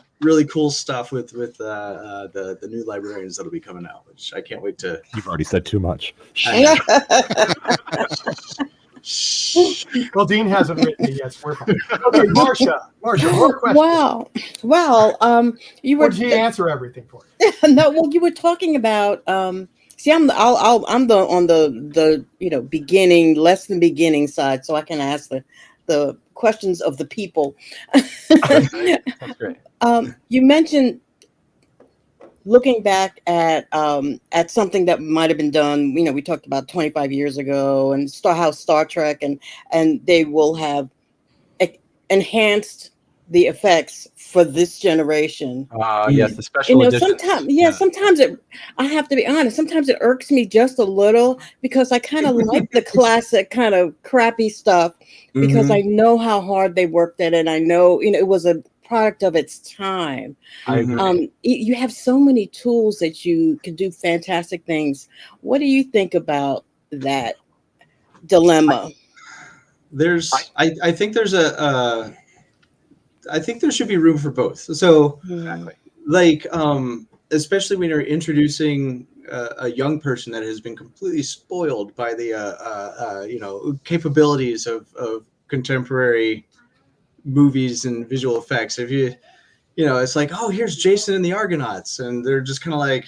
cool stuff with the new librarians that'll be coming out, which I can't wait to. You've already said too much. Well, Dean hasn't written it yet, so we're fine. Okay, Marcia, more questions. Well, you were. Or did he answer everything for you? No, well, you were talking about. See, I'm on the you know, beginning, less than beginning side, so I can ask the questions of the people. That's great. You mentioned looking back at something that might have been done. You know, we talked about 25 years ago, and how Star Trek and they will have enhanced the effects for this generation. Yes, the special editions. Sometimes I have to be honest, sometimes it irks me just a little, because I kind of like the classic kind of crappy stuff, because I know how hard they worked at it. I know, you know, it was a product of its time. I agree. You have so many tools that you can do fantastic things. What do you think about that dilemma? I think there's I think there should be room for both. So, Exactly. like, especially when you're introducing a young person that has been completely spoiled by the you know, capabilities of contemporary movies and visual effects. If you know, it's like, oh, here's Jason and the Argonauts, and they're just kind of like,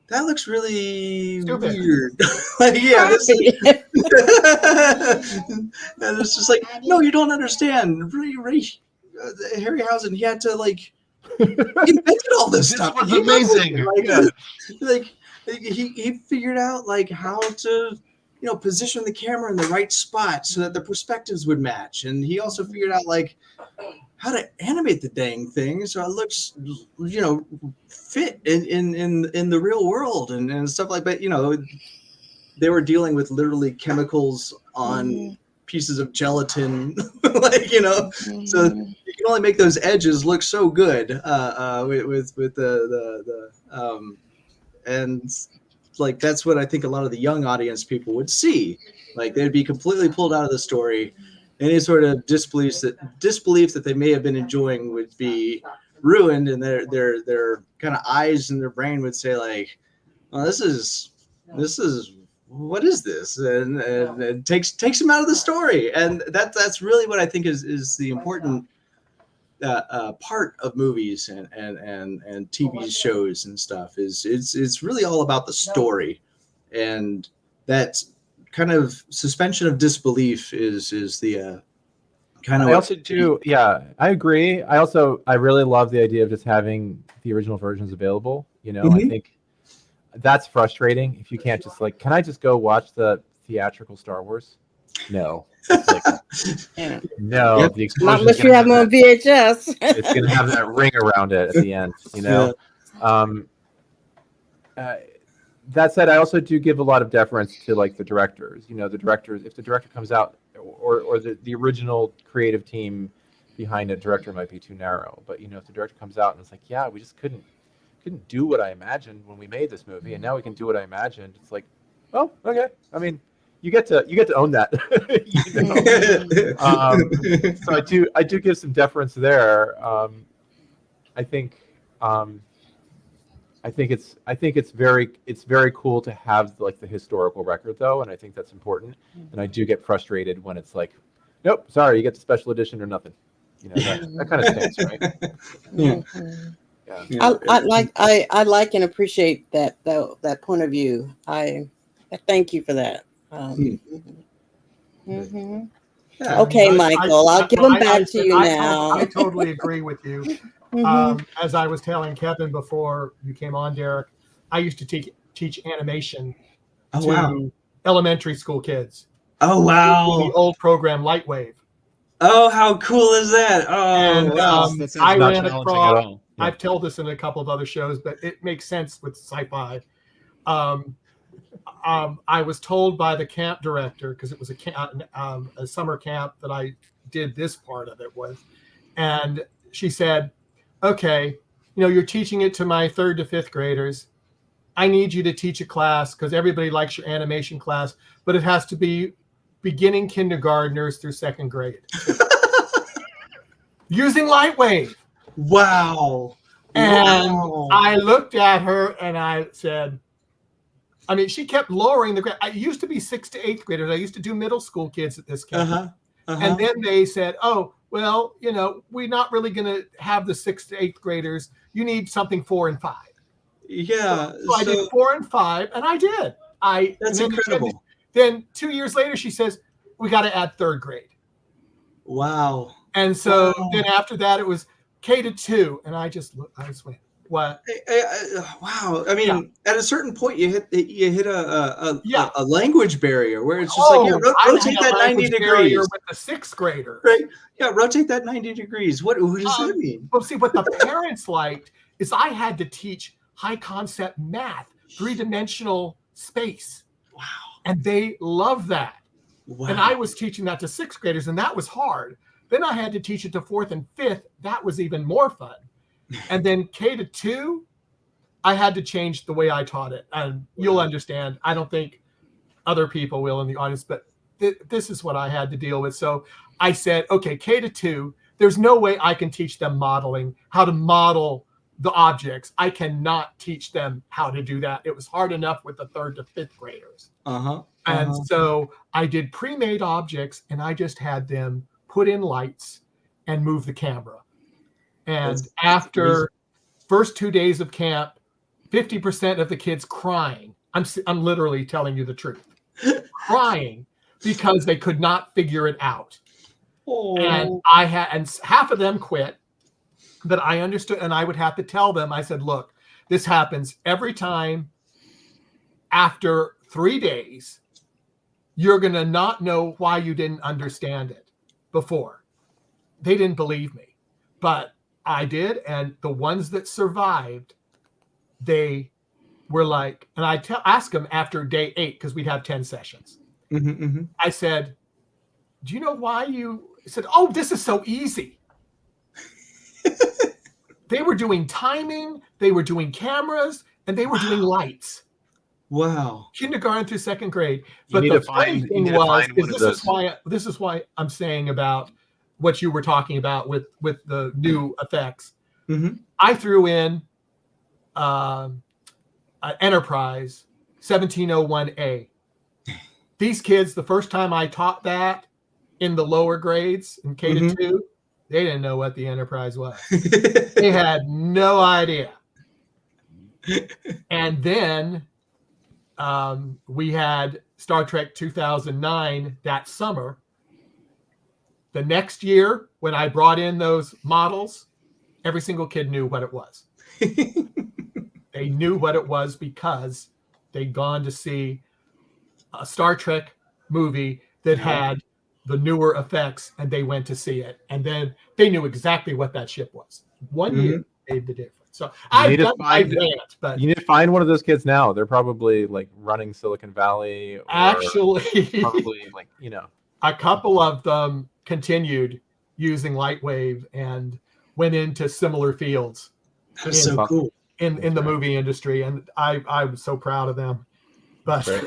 that looks really Stupid. weird. Like, yeah, this and it's just like, no, you don't understand. Harryhausen, he had to like invented all this stuff. Was amazing. Like he figured out like how to, you know, position the camera in the right spot so that the perspectives would match, and he also figured out like how to animate the dang thing so it looks, you know, fit in the real world and stuff like that. You know, they were dealing with literally chemicals on pieces of gelatin, like, you know, so you can only make those edges look so good with the and like that's what I think a lot of the young audience people would see. Like, they'd be completely pulled out of the story. Any sort of disbelief that they may have been enjoying would be ruined, and their kind of eyes and their brain would say like, "Well, this is what is this?" And it takes them out of the story, and that's really what I think is the important part of movies and TV shows and stuff. Is it's really all about the story, and that's kind of suspension of disbelief is the kind of. I also do. Yeah, I agree. I really love the idea of just having the original versions available. You know, I think that's frustrating if you can't just like, can I just go watch the theatrical Star Wars? No. Like, no. Yep. The explosion. Not unless you have them on VHS. It's going to have that ring around it at the end. You know. That said, I also do give a lot of deference to like the directors. You know, the directors. If the director comes out, or the original creative team behind a director might be too narrow. But you know, if the director comes out and it's like, yeah, we just couldn't couldn't do what I imagined when we made this movie, and now we can do what I imagined. It's like, oh, okay. I mean, you get to own that. So I do give some deference there. I think it's very cool to have like the historical record though, and I think that's important. And I do get frustrated when it's like, nope, sorry, you get the special edition or nothing. That kind of stinks, right? Yeah. I like and appreciate that point of view. I thank you for that. Okay, Michael, I'll give them back to you now. I totally agree with you. As I was telling Kevin before you came on, Derek, I used to teach animation to elementary school kids. Oh, wow. The old program Lightwave. Oh, how cool is that? Oh, and I ran across, yeah. I've told this in a couple of other shows, but it makes sense with sci-fi. I was told by the camp director, because it was a summer camp that I did this part of it with, and she said, okay, you're teaching it to my 3rd to 5th graders. I need you to teach a class because everybody likes your animation class, but it has to be beginning kindergartners through 2nd grade. Using Lightwave. Wow. And I looked at her and I said, I mean, she kept lowering the grade. I used to be 6th to 8th graders. I used to do middle school kids at this camp. And then they said, oh, well, we're not really going to have the 6th to 8th graders. You need something 4 and 5. Yeah. So I did 4 and 5, and I did. That's incredible. Then 2 years later, she says, we got to add 3rd grade. Wow. And so then after that, it was K to 2. And I just went, what? Wow. I mean, at a certain point, you hit a language barrier where it's just rotate that 90 degrees. With the 6th grader. Right. Yeah, rotate that 90 degrees. What does that mean? Well, see, what the parents liked is I had to teach high concept math, 3-dimensional space. Wow. And they loved that. Wow. And I was teaching that to 6th graders, and that was hard. Then I had to teach it to 4th and 5th. That was even more fun. And then K to 2, I had to change the way I taught it. And you'll understand. I don't think other people will in the audience, but this is what I had to deal with. So I said, okay, K to 2, there's no way I can teach them modeling, how to model the objects. I cannot teach them how to do that. It was hard enough with the 3rd to 5th graders. And so I did pre-made objects, and I just had them put in lights and move the camera. And after first 2 days of camp, 50% of the kids crying. I'm literally telling you the truth. Crying because they could not figure it out. And half of them quit. That I understood, and I would have to tell them, I said, look, this happens every time. After 3 days, you're going to not know why you didn't understand it before. They didn't believe me, but I did. And the ones that survived, they were like, and I asked them after day 8, because we'd have 10 sessions. I said, do you know why you said, oh, this is so easy. They were doing timing, they were doing cameras, and they were doing lights. Wow. Kindergarten through 2nd grade. But the funny thing was, this is why I'm saying about what you were talking about with the new effects. I threw in Enterprise 1701A. These kids, the first time I taught that in the lower grades in K to 2, they didn't know what the Enterprise was. They had no idea. And then we had Star Trek 2009 that summer. The next year, when I brought in those models, every single kid knew what it was. They knew what it was because they'd gone to see a Star Trek movie that had the newer effects, and they went to see it. And then they knew exactly what that ship was. 1 year made the difference. So I've done my rant, but you need to find one of those kids now. They're probably like running Silicon Valley. Or actually, probably like, a couple of them continued using Lightwave and went into similar fields. That's so cool. in the movie industry, and I was so proud of them. But Right.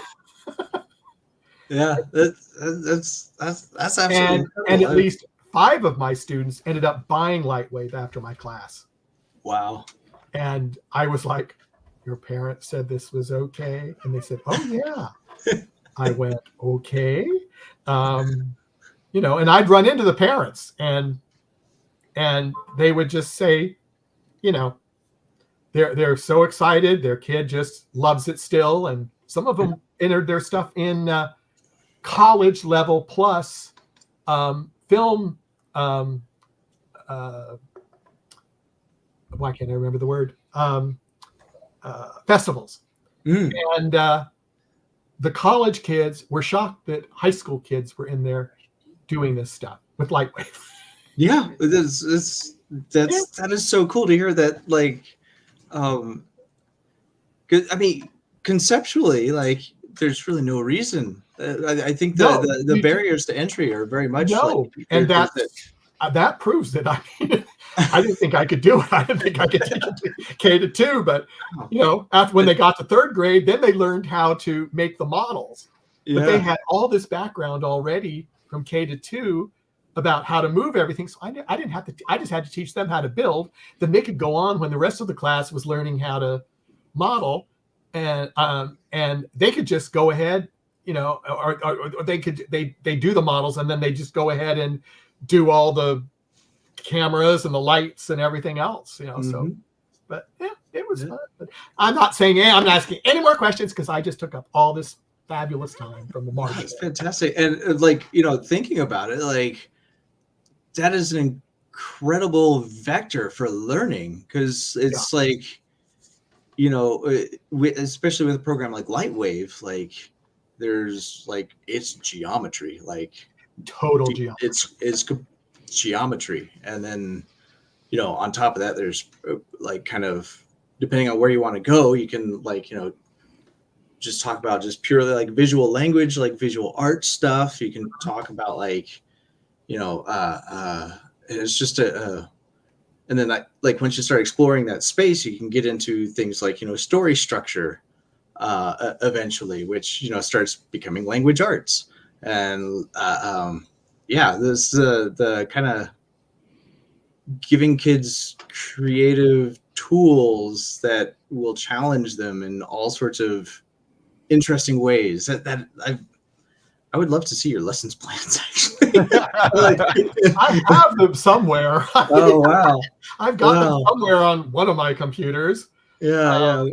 Yeah, that's absolutely and incredible. at least 5 of my students ended up buying Lightwave after my class. Wow. And I was like, your parents said this was okay? And they said, oh, yeah. I went, okay. You know, and I'd run into the parents and they would just say, you know, they're so excited. Their kid just loves it still. And some of them entered their stuff in college level plus film. Why can't I remember the word? Festivals. Mm. And the college kids were shocked that high school kids were in there doing this stuff with Lightwave. Yeah, that is so cool to hear that. Like, I mean, conceptually, like, there's really no reason. I think the barriers to entry are very much and that proves that. I mean, I didn't think I could do it. I didn't think I could take it to K-2, but you know, after when they got to 3rd grade, then they learned how to make the models. But they had all this background already from K-2 about how to move everything. So I didn't have to. I just had to teach them how to build. Then they could go on when the rest of the class was learning how to model, and they could just go ahead, you know, or they could they do the models and then they just go ahead and do all the cameras and the lights and everything else, you know. Mm-hmm. So, but yeah, it was fun. But I'm not saying, I'm not asking any more questions because I just took up all this fabulous time from the market. That's fantastic. And like, you know, thinking about it, like, that is an incredible vector for learning, because it's like, you know, especially with a program like Lightwave, like, there's like, it's geometry, like total geometry. It's geometry, and then, you know, on top of that, there's like, kind of, depending on where you want to go, you can, like, you know, just talk about just purely like visual language, like visual art stuff. You can talk about, like, you know, it's just and then like once you start exploring that space, you can get into things like, you know, story structure eventually, which, you know, starts becoming language arts. And this the kind of giving kids creative tools that will challenge them in all sorts of interesting ways. That I would love to see your lessons plans, actually. I have them somewhere. Oh, wow. I've got them somewhere on one of my computers. Yeah.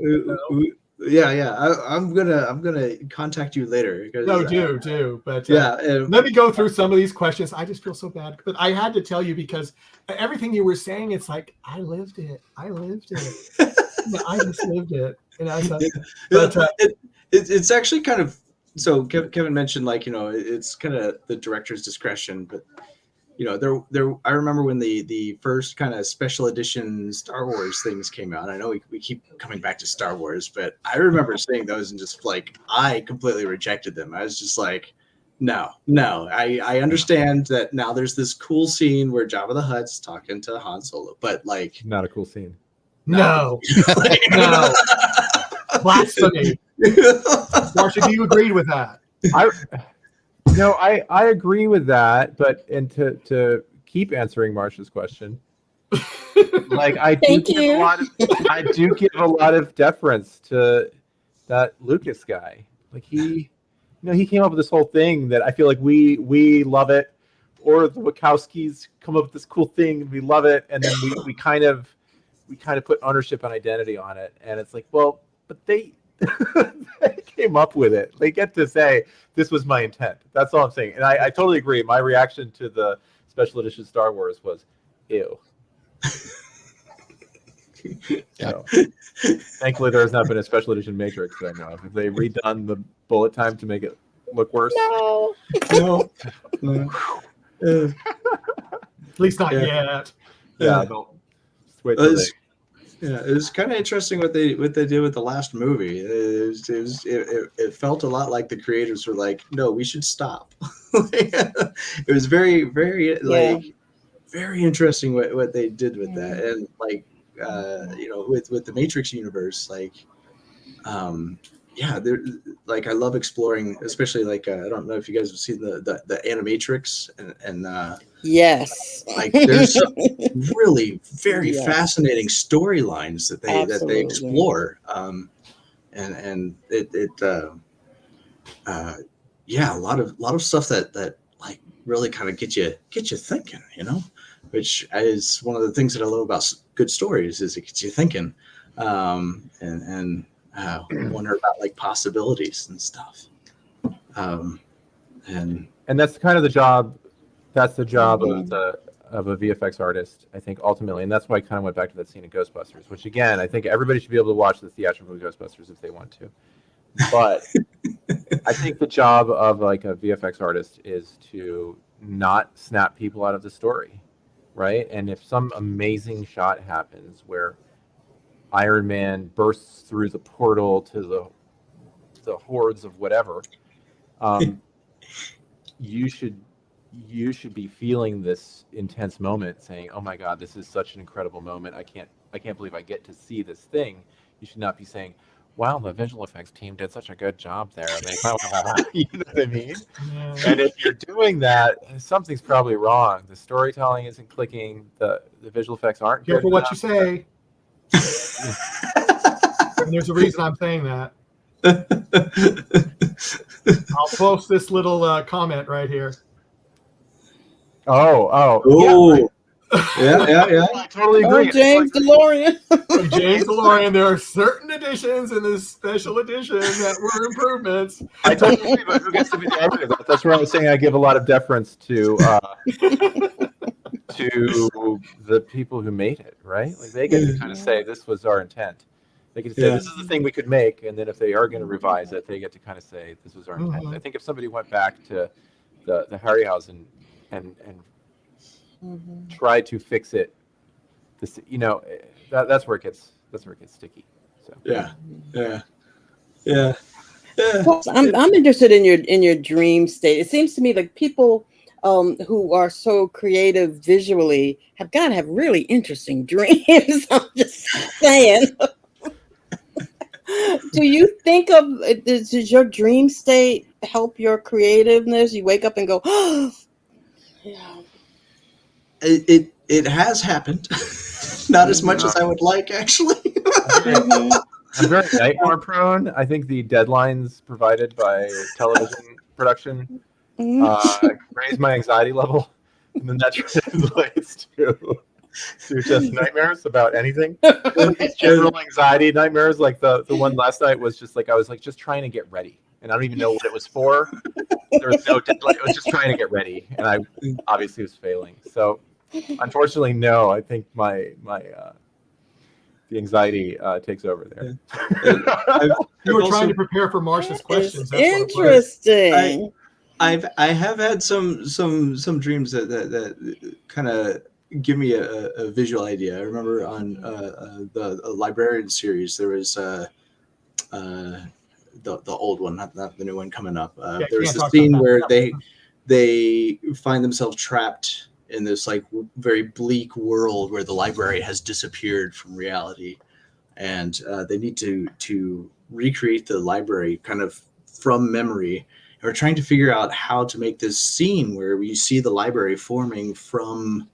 I'm gonna contact you later. No, do. But let me go through some of these questions. I just feel so bad, but I had to tell you because everything you were saying, it's like I lived it. I just lived it. And I thought, it's actually kind of, so Kevin mentioned, like, you know, it's kind of the director's discretion, but, you know, there I remember when the first kind of special edition Star Wars things came out. I know we keep coming back to Star Wars, but I remember seeing those and just, like, I completely rejected them. I was just like, no. I understand that now there's this cool scene where Jabba the Hutt's talking to Han Solo, but, like, not a cool scene. No. No. Blasphemy. Marsha, do you agree with that? I agree with that, but to keep answering Marsha's question, like, I do give a lot of deference to that Lucas guy. Like, he came up with this whole thing that I feel like we love it, or the Wachowskis come up with this cool thing and we love it, and then we kind of put ownership and identity on it, and it's like, well, but they came up with it. They get to say, this was my intent. That's all I'm saying. And I totally agree. My reaction to the special edition Star Wars was, ew. So, thankfully, there has not been a special edition Matrix that I know of. Have they redone the bullet time to make it look worse? No. At least not yet. Yeah, don't wait till they... Yeah, it was kind of interesting what they did with the last movie. It felt a lot like the creators were like, no, we should stop. It was very, very, like, very interesting what they did with that. And, like, with the Matrix universe, there, like I love exploring, especially like I don't know if you guys have seen the Animatrix and Yes. like there's some really very Yes. fascinating storylines that they Absolutely. explore, and a lot of stuff that like really kind of get you thinking, which is one of the things that I love about good stories is it gets you thinking, and wonder about like possibilities and stuff, and that's kind of the job. That's the job Mhm. of a VFX artist, I think, ultimately, and that's why I kind of went back to that scene in Ghostbusters, which again, I think everybody should be able to watch the theatrical Ghostbusters if they want to. But I think the job of like a VFX artist is to not snap people out of the story, right? And if some amazing shot happens where Iron Man bursts through the portal to the hordes of whatever, you should be feeling this intense moment, saying, "Oh my God, this is such an incredible moment! I can't believe I get to see this thing." You should not be saying, "Wow, the visual effects team did such a good job there." You know what I mean? Yeah. And if you're doing that, something's probably wrong. The storytelling isn't clicking. The visual effects aren't good Careful what you enough. say. And there's a reason I'm saying that. I'll post this little comment right here. Oh, yeah. I totally agree. Oh, James DeLorean. James DeLorean, there are certain additions in this special edition that were improvements. I totally agree, but who gets to be the arbiter of that? That's where I was saying I give a lot of deference to the people who made it, right? Like they get to kind of say this was our intent. They get to say this is the thing we could make, and then if they are going to revise it, they get to kind of say this was our intent. I think if somebody went back to the Harryhausen and tried to fix it, that's where it gets sticky. So Yeah. Well, I'm interested in your dream state. It seems to me like people who are so creative visually have got to have really interesting dreams. I'm just saying. Do you think does your dream state help your creativeness? You wake up and go, oh, yeah. It has happened. Not as much as I would like, actually. I'm very nightmare prone. I think the deadlines provided by television production raise my anxiety level, and then that translates to just nightmares about anything. These general anxiety nightmares, like the one last night was just like I was like just trying to get ready, and I don't even know what it was for. There was no deadline. It was just trying to get ready, and I obviously was failing. So unfortunately, no. I think my the anxiety takes over there. You were trying to prepare for Marcia's questions. That's interesting. I have had some dreams that kind of give me a visual idea. I remember on the Librarian series there was the old one, not the new one coming up. There was a scene where they find themselves trapped in this like very bleak world where the library has disappeared from reality, and they need to recreate the library kind of from memory. And we're trying to figure out how to make this scene where we see the library forming from,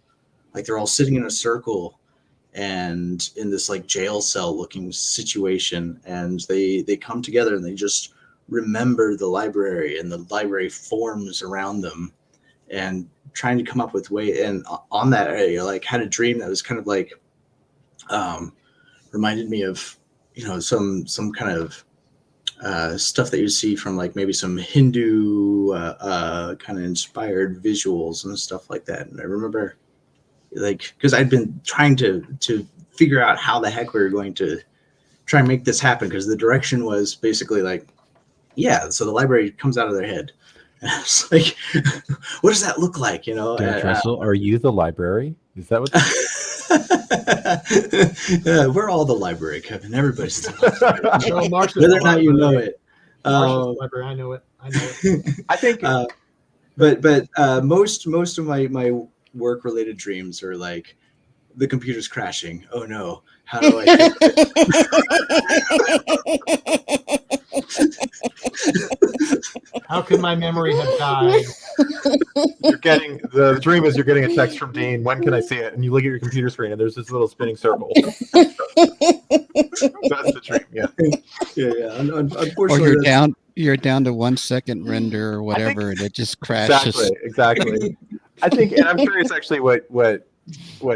like they're all sitting in a circle and in this like jail cell looking situation, and they come together and they just remember the library, and the library forms around them, and trying to come up with way. And on that area, like had a dream that was kind of like reminded me of some kind of stuff that you see from like maybe some Hindu kind of inspired visuals and stuff like that. And I remember like, because I'd been trying to figure out how the heck we were going to try and make this happen, because the direction was basically like, yeah, so the library comes out of their head. And I was like, what does that look like? Dressel, are you the library? Is that what? We're all the library, Kevin. Everybody's the library. No, whether or not you know it. Library, I know it. I think. But most of my work related dreams are like the computer's crashing. Oh no, how do I fix it? How could my memory have died? You're getting the dream is you're getting a text from Dean. When can I see it? And you look at your computer screen, and there's this little spinning circle. That's the dream. Yeah. Yeah. Or Unfortunately, you're down to 1 second render or whatever, and it just crashes. Exactly. I think, and I'm curious actually what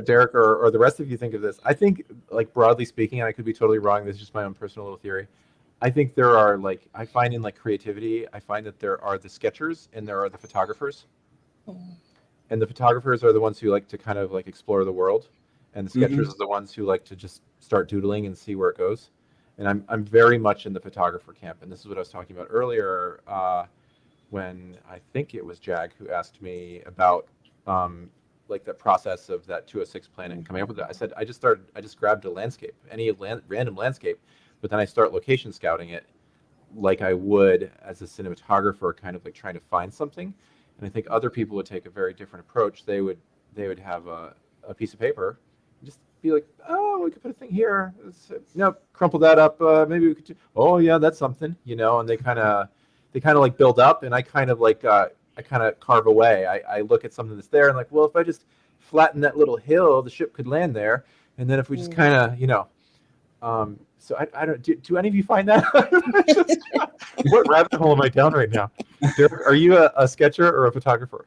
Derek or the rest of you think of this. I think, like, broadly speaking, and I could be totally wrong, this is just my own personal little theory. I think there are, like, I find in, like, creativity, I find that there are the sketchers and there are the photographers. And the photographers are the ones who like to kind of like explore the world, and the sketchers are the ones who like to just start doodling and see where it goes. And I'm very much in the photographer camp, and this is what I was talking about earlier when I think it was Jag who asked me about like the process of that 206 planet and coming up with that. I said I just grabbed a landscape, any random landscape, but then I start location scouting it like I would as a cinematographer, kind of like trying to find something. And I think other people would take a very different approach. They would have a piece of paper, and just be like, oh, we could put a thing here. Crumple that up. Maybe we could do. Oh yeah, that's something, And they kind of like build up, and I kind of like I kind of carve away. I look at something that's there, and like, well, if I just flatten that little hill, the ship could land there. And then if we just kind of, so I don't. Do any of you find that? What rabbit hole am I down right now? Derek, are you a sketcher or a photographer?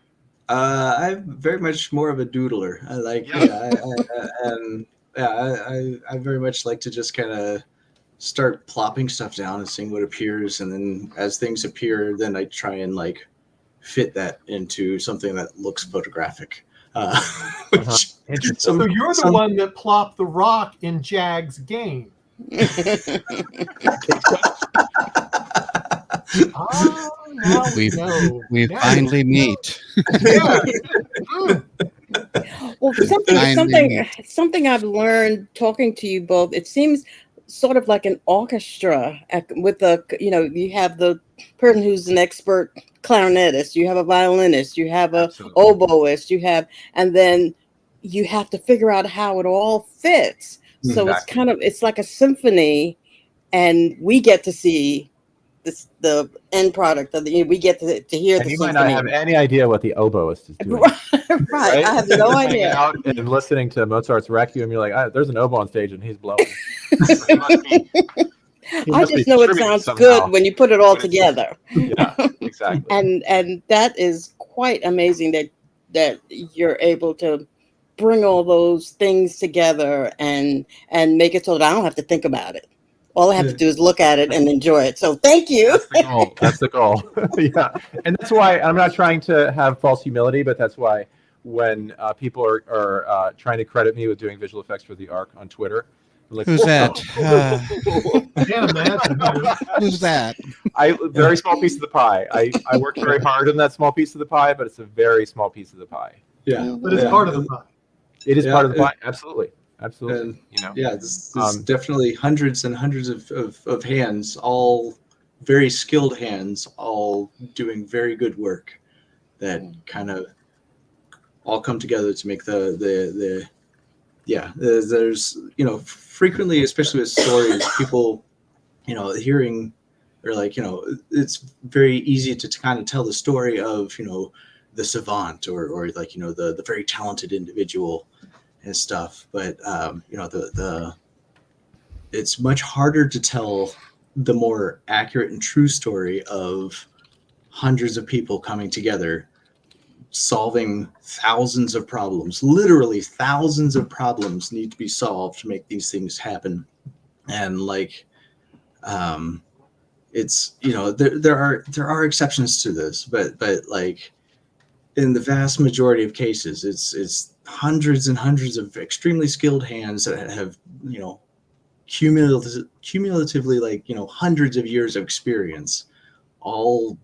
I'm very much more of a doodler. I like, I very much like to just kind of start plopping stuff down and seeing what appears, and then as things appear, then I try and like fit that into something that looks photographic. So you're the one that plopped the rock in Jag's game. We finally meet. Well, something I've learned talking to you both. It seems sort of like an orchestra with you have the person who's an expert clarinetist, you have a violinist, you have a oboist, and then you have to figure out how it all fits. So it's like a symphony, and we get to see the end product of we get to hear the symphony. You might not have any idea what the oboist is doing. Right? I have no idea. Out and listening to Mozart's Requiem, you're like, there's an oboe on stage and he's blowing. I just know it sounds good when you put it all together. Yeah, exactly. And that is quite amazing that you're able to bring all those things together and make it so that I don't have to think about it. All I have to do is look at it and enjoy it. So thank you. That's the goal. Yeah. And that's why I'm not trying to have false humility, but that's why when people are trying to credit me with doing visual effects for the Ark on Twitter, I'm like, who's that? Who's that? Very small piece of the pie. I worked very hard on that small piece of the pie, but it's a very small piece of the pie. Yeah. But it's part of the pie. It is part of the pie. Absolutely. And, this definitely hundreds and hundreds of hands, all very skilled hands, all doing very good work that kind of all come together to make there's frequently, especially with stories, people hearing or like it's very easy to kind of tell the story of the savant or like the very talented individual and stuff, but it's much harder to tell the more accurate and true story of hundreds of people coming together, solving thousands of problems. Literally thousands of problems need to be solved to make these things happen. And like it's there are exceptions to this, but like in the vast majority of cases, it's hundreds and hundreds of extremely skilled hands that have cumulatively like hundreds of years of experience, all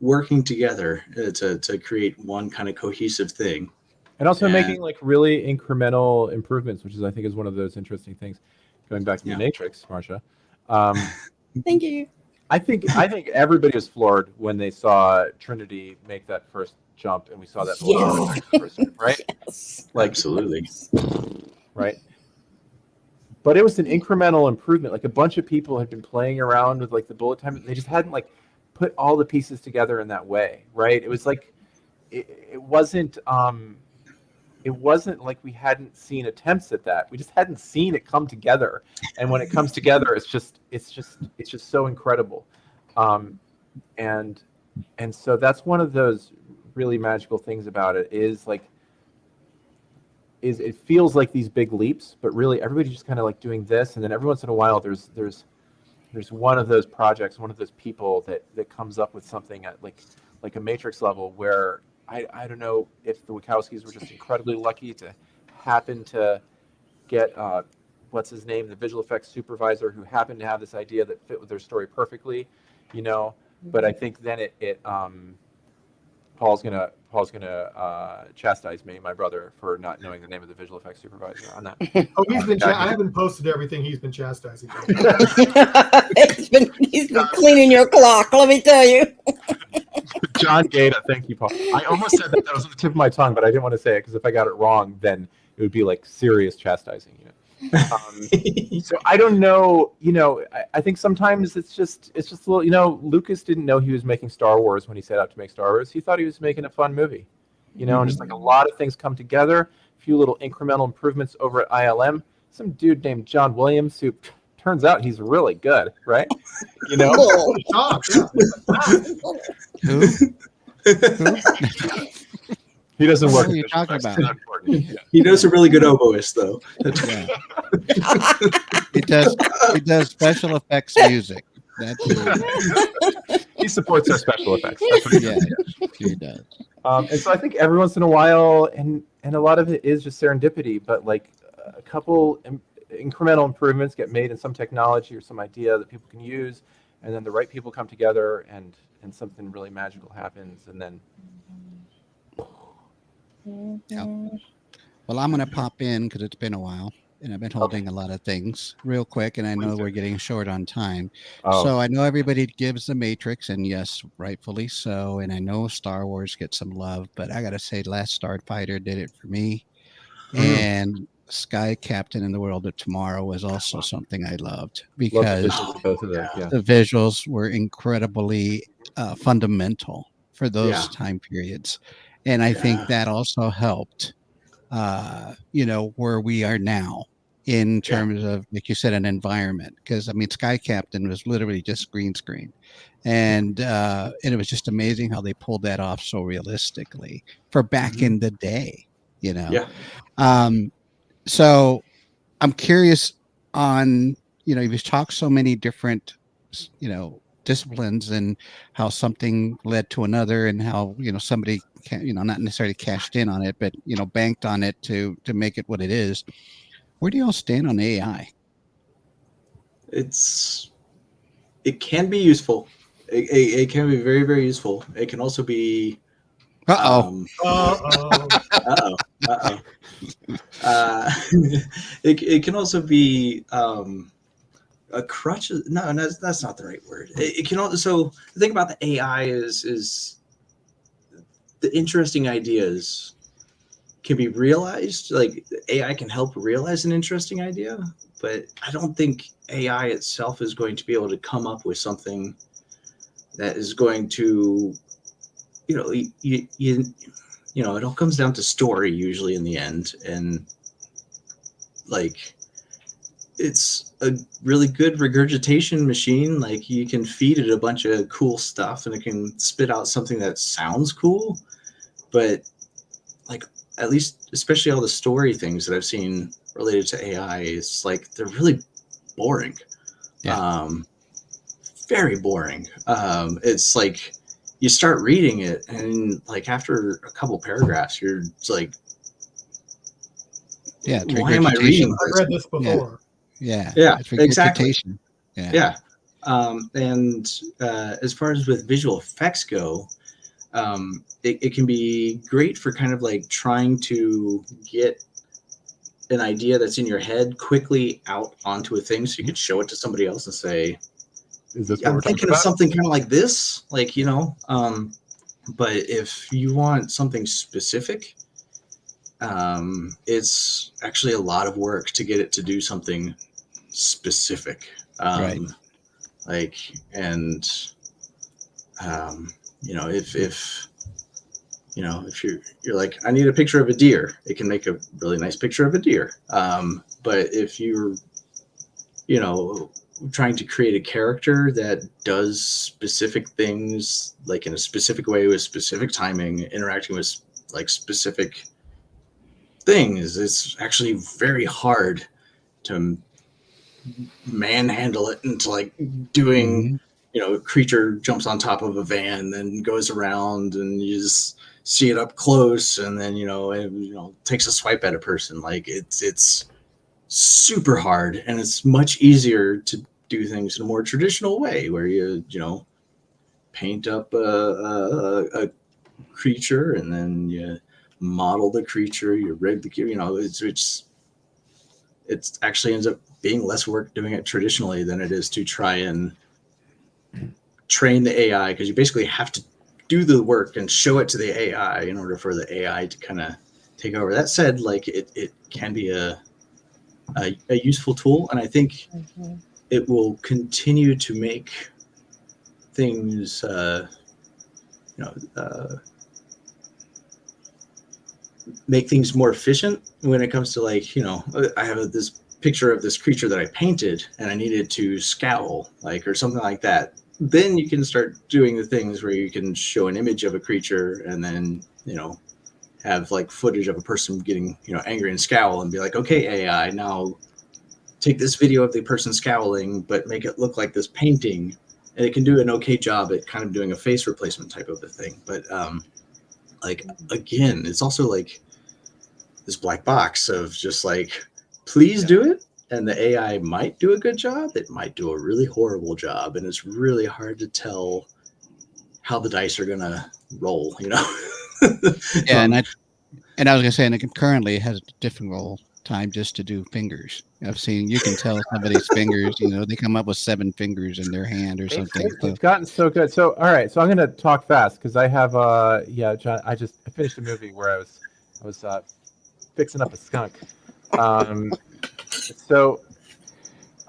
working together to create one kind of cohesive thing, and also making like really incremental improvements, which is I think is one of those interesting things. Going back to the Matrix, Marcia. Thank you. I think everybody was floored when they saw Trinity make that first jump, and we saw that Yes. right? Yes. Like, Absolutely. right? But it was an incremental improvement. Like a bunch of people had been playing around with like the bullet time. They just hadn't like put all the pieces together in that way, right? It was like it wasn't like we hadn't seen attempts at that. We just hadn't seen it come together. And when it comes together, it's just so incredible. And so that's one of those really magical things about it is it feels like these big leaps, but really everybody's just kind of like doing this, and then every once in a while there's one of those projects, one of those people that comes up with something at like a Matrix level where I don't know if the Wachowskis were just incredibly lucky to happen to get what's his name, the visual effects supervisor, who happened to have this idea that fit with their story perfectly, you know. But I think then it Paul's gonna chastise me, my brother, for not knowing the name of the visual effects supervisor on that. Oh, I haven't posted everything. He's been chastising me. he's been cleaning your clock, let me tell you. John Gata, thank you, Paul. I almost said that was on the tip of my tongue, but I didn't want to say it because if I got it wrong, then it would be like serious chastising, you know. So I don't know, you know. I think sometimes it's just a little, you know. Lucas didn't know he was making Star Wars when he set out to make Star Wars. He thought he was making a fun movie, you know. And just like a lot of things come together, a few little incremental improvements over at ILM. Some dude named John Williams, who turns out he's really good, right? You know. Who? He doesn't work. What are you talking about? He knows a really good oboist, though. Yeah. He does special effects music. That's it. He supports our special effects. That's what he does. Yeah, he does. And so I think every once in a while, and a lot of it is just serendipity, but like a couple incremental improvements get made in some technology or some idea that people can use, and then the right people come together, and something really magical happens, and then. Yeah. Well, I'm going to pop in because it's been a while, and I've been holding a lot of things real quick, and I know we're getting short on time. Oh. So I know everybody gives the Matrix, and yes, rightfully so. And I know Star Wars gets some love, but I got to say, Last Starfighter did it for me. And Sky Captain in the World of Tomorrow was also something I loved because both of them, yeah. the visuals were incredibly fundamental for those time periods. And I think that also helped, you know, where we are now in terms of, like you said, an environment. Because, I mean, Sky Captain was literally just green screen. And it was just amazing how they pulled that off so realistically for back in the day, you know. Yeah. So I'm curious on, you know, you've talked so many different, you know, disciplines and how something led to another and how, you know, somebody you know, not necessarily cashed in on it, but, you know, banked on it to make it what it is. Where do you all stand on AI? It can be useful. It can be very, very useful. It can also be it can also be a crutch. No, that's not the right word. It can also. So the thing about the AI is the interesting ideas can be realized. Like AI can help realize an interesting idea, but I don't think AI itself is going to be able to come up with something that is going to, you know, you know, it all comes down to story usually in the end, and like it's a really good regurgitation machine. Like you can feed it a bunch of cool stuff and it can spit out something that sounds cool, but like at least especially all the story things that I've seen related to AI, it's like they're really boring. Very boring. It's like you start reading it and like after a couple paragraphs you're like, why am I reading this? I read this before. Yeah, exactly. Yeah. And as far as with visual effects go, it can be great for kind of like trying to get an idea that's in your head quickly out onto a thing so you can show it to somebody else and say, is this I'm thinking of something kind of like this, like, you know, But if you want something specific, it's actually a lot of work to get it to do something specific. Right. Like, and if you're like, I need a picture of a deer, it can make a really nice picture of a deer. But if you're, trying to create a character that does specific things, like in a specific way with specific timing, interacting with like specific things, it's actually very hard to manhandle it into like doing, creature jumps on top of a van, then goes around, and you just see it up close, and then it takes a swipe at a person. Like it's super hard, and it's much easier to do things in a more traditional way, where you paint up a creature, and then you model the creature, you rig the it's actually ends up being less work doing it traditionally than it is to try and train the AI, because you basically have to do the work and show it to the AI in order for the AI to kind of take over. That said, like it can be a useful tool, and I think it will continue to make things make things more efficient when it comes to, like, I have this picture of this creature that I painted and I needed to scowl, like, or something like that. Then you can start doing the things where you can show an image of a creature and then have like footage of a person getting angry and scowl, and be like, okay, AI, now take this video of the person scowling but make it look like this painting. And it can do an okay job at kind of doing a face replacement type of a thing. But like, again, it's also like this black box of just like, please do it, and the AI might do a good job, it might do a really horrible job, and it's really hard to tell how the dice are gonna roll. Yeah, and I was gonna say, and it currently has a difficult time just to do fingers. I've seen, you can tell somebody's fingers, they come up with 7 fingers in their hand or something. It's gotten so good. So, all right. So I'm going to talk fast because I have, John, I finished a movie where I was fixing up a skunk. I'm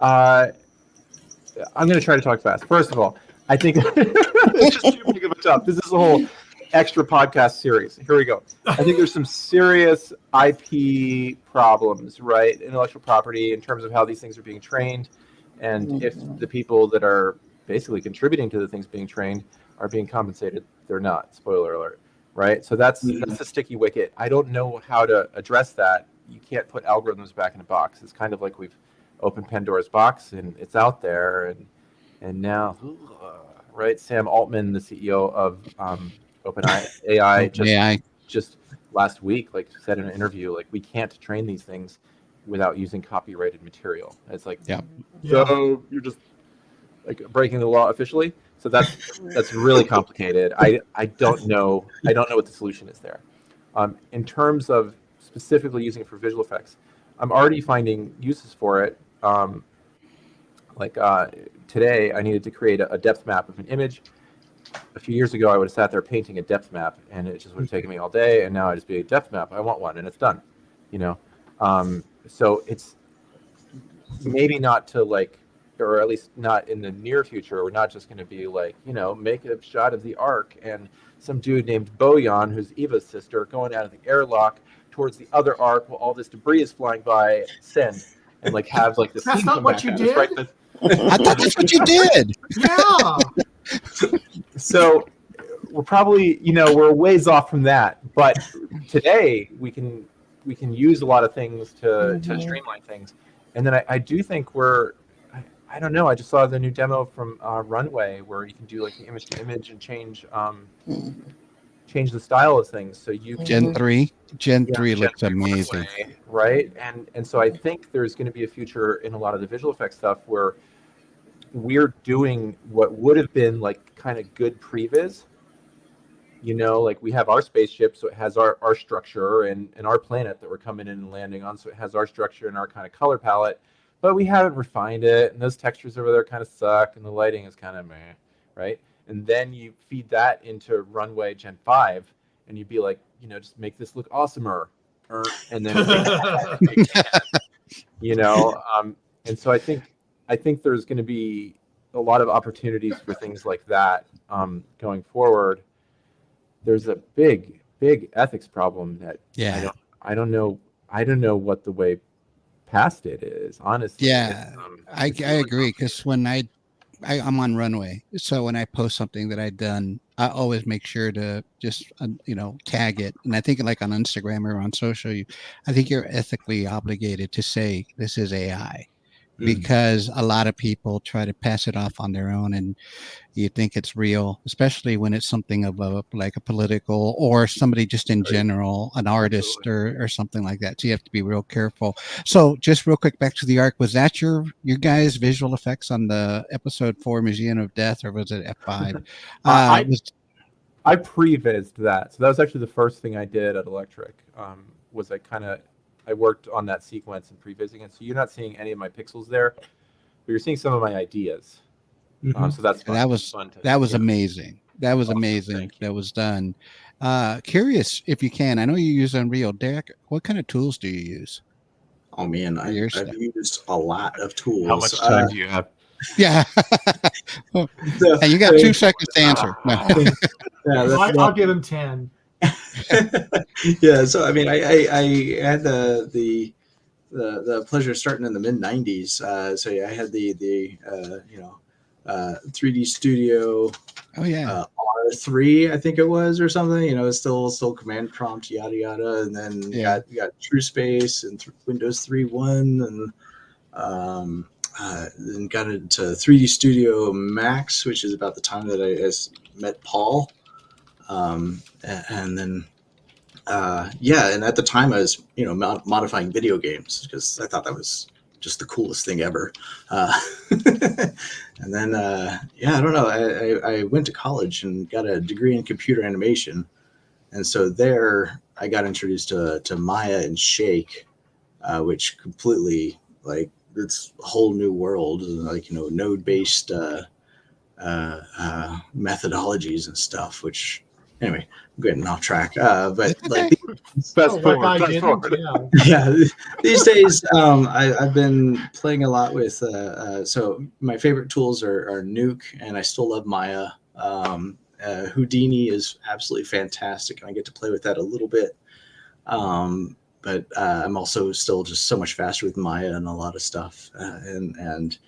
going to try to talk fast. First of all, I think it's just too big of a job. This is a whole extra podcast series. Here we go. I think there's some serious IP problems, right? Intellectual property, in terms of how these things are being trained, and if the people that are basically contributing to the things being trained are being compensated, they're not. Spoiler alert, right? So that's a sticky wicket. I don't know how to address that. You can't put algorithms back in a box. It's kind of like we've opened Pandora's box and it's out there, and now, right? Sam Altman, the CEO of OpenAI, just last week, like, said in an interview, like, we can't train these things without using copyrighted material. It's like, so you're just like breaking the law officially. So that's really complicated. I don't know what the solution is there. In terms of specifically using it for visual effects, I'm already finding uses for it. Today, I needed to create a depth map of an image. A few years ago, I would have sat there painting a depth map, and it just would have taken me all day. And now I just be a depth map. I want one, and it's done. So it's maybe not to, like, or at least not in the near future. We're not just going to be like, make a shot of the Ark and some dude named Bojan, who's Eva's sister, going out of the airlock towards the other Ark while all this debris is flying by. Send, and like have like the That's scene not come what back you at did. us, right? I thought that's what you did. Yeah. So we're probably, we're a ways off from that. But today we can use a lot of things to streamline things. And then I do think I don't know. I just saw the new demo from Runway where you can do like the image to image and change the style of things. So you can, Gen 3 looks amazing. Runway, right? And so I think there's going to be a future in a lot of the visual effects stuff where we're doing what would have been like kind of good previs. Like we have our spaceship, so it has our structure, and our planet that we're coming in and landing on, so it has our structure and our kind of color palette, but we haven't refined it, and those textures over there kind of suck, and the lighting is kind of meh, right? and then you feed that into Runway Gen 5, and you'd be like, just make this look awesomer, and then and so I think there's going to be a lot of opportunities for things like that going forward. There's a big ethics problem that I don't know what the way past it is, honestly. Yeah, I agree, because when I'm on Runway, so when I post something that I've done, I always make sure to just tag it. And I think like on Instagram or on social, I think you're ethically obligated to say this is AI, because a lot of people try to pass it off on their own, and you think it's real, especially when it's something of a political, or somebody just in general, an artist or something like that. So you have to be real careful. So just real quick, back to the Ark. Was that your guys' visual effects on the episode 4 Museum of Death, or was it F5? I pre-vised that. So that was actually the first thing I did at Electric. Was I worked on that sequence and pre-vising it. So you're not seeing any of my pixels there, but you're seeing some of my ideas. So that's fun. That was amazing. That was amazing. That was done. Curious if you can. I know you use Unreal. Derek, what kind of tools do you use? Oh man, I've used a lot of tools. How much time do you have? Yeah. And you got 2 seconds to answer. No. I'll give him 10. Yeah, so I mean, I had the pleasure of starting in the mid '90s. So yeah, I had the 3D Studio. Oh yeah. R3, I think it was, or something. It's still command prompt, yada yada, and then got TrueSpace and Windows 3.1, and then got into 3D Studio Max, which is about the time that I met Paul. And then and at the time I was modifying video games because I thought that was just the coolest thing ever. And then I don't know, I went to college and got a degree in computer animation, and so there I got introduced to Maya and Shake, which completely, like, it's a whole new world, like node based methodologies and stuff, which anyway, I'm getting off track. But like, fast forward. Yeah, these days I've been playing a lot with. So my favorite tools are Nuke, and I still love Maya. Houdini is absolutely fantastic, and I get to play with that a little bit. But I'm also still just so much faster with Maya and a lot of stuff. And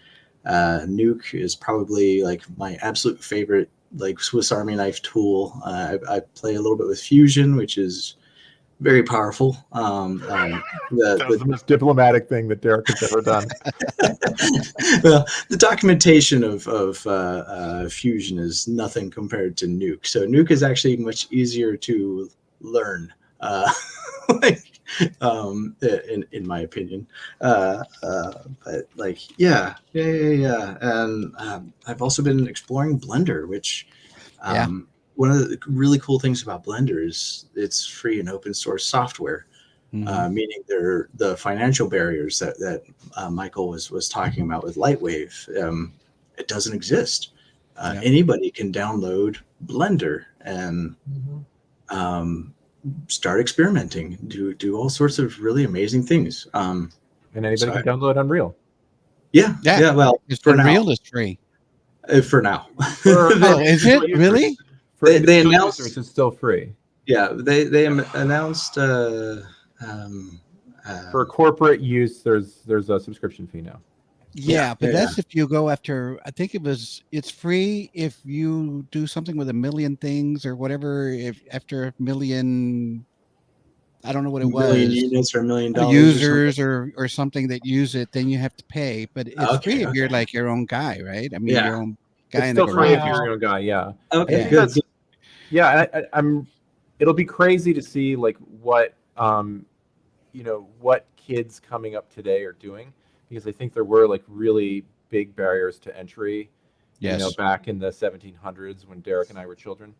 Nuke is probably like my absolute favorite, like, Swiss Army knife tool. I play a little bit with Fusion, which is very powerful. That was the most diplomatic thing that Derek has ever done. Well, the documentation of Fusion is nothing compared to Nuke. So Nuke is actually much easier to learn, in my opinion. But like, yeah. And I've also been exploring Blender, which one of the really cool things about Blender is it's free and open source software. Meaning the financial barriers that Michael was talking about with Lightwave, it doesn't exist. Anybody can download Blender and start experimenting, do all sorts of really amazing things. And anybody can download Unreal. Yeah. Well, for Unreal is free. For now. Is it really? They announced it's still free. Yeah, they announced for corporate use, there's a subscription fee now. But that's if you go after, I think it's free if you do something with 1 million things or whatever. If after 1 million, I don't know what it was, 1 million units or $1 million users or something that use it, then you have to pay. But it's free if you're like your own guy, right? I mean, your own guy. It's still free if you're your own guy. Yeah. Okay. Good. I'm. It'll be crazy to see like what what kids coming up today are doing, because I think there were like really big barriers to entry. Yes. Back in the 1700s when Derek and I were children.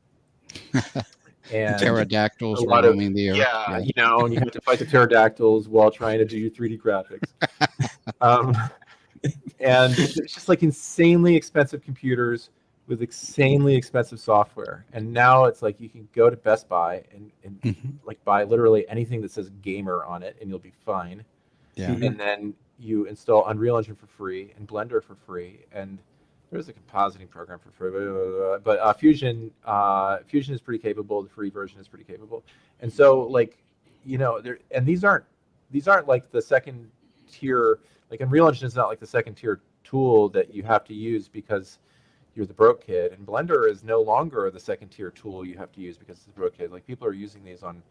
And pterodactyls were roaming the earth. And you have to fight the pterodactyls while trying to do your 3D graphics. And it's just like insanely expensive computers, with insanely expensive software. And now it's like you can go to Best Buy and like buy literally anything that says gamer on it, and you'll be fine. Yeah. And then you install Unreal Engine for free and Blender for free, and there's a compositing program for free. But Fusion is pretty capable. The free version is pretty capable. And so, like, and these aren't like the second tier. Like, Unreal Engine is not like the second tier tool that you have to use because you're the broke kid, and Blender is no longer the second tier tool you have to use because it's the broke kid. Like, people are using these on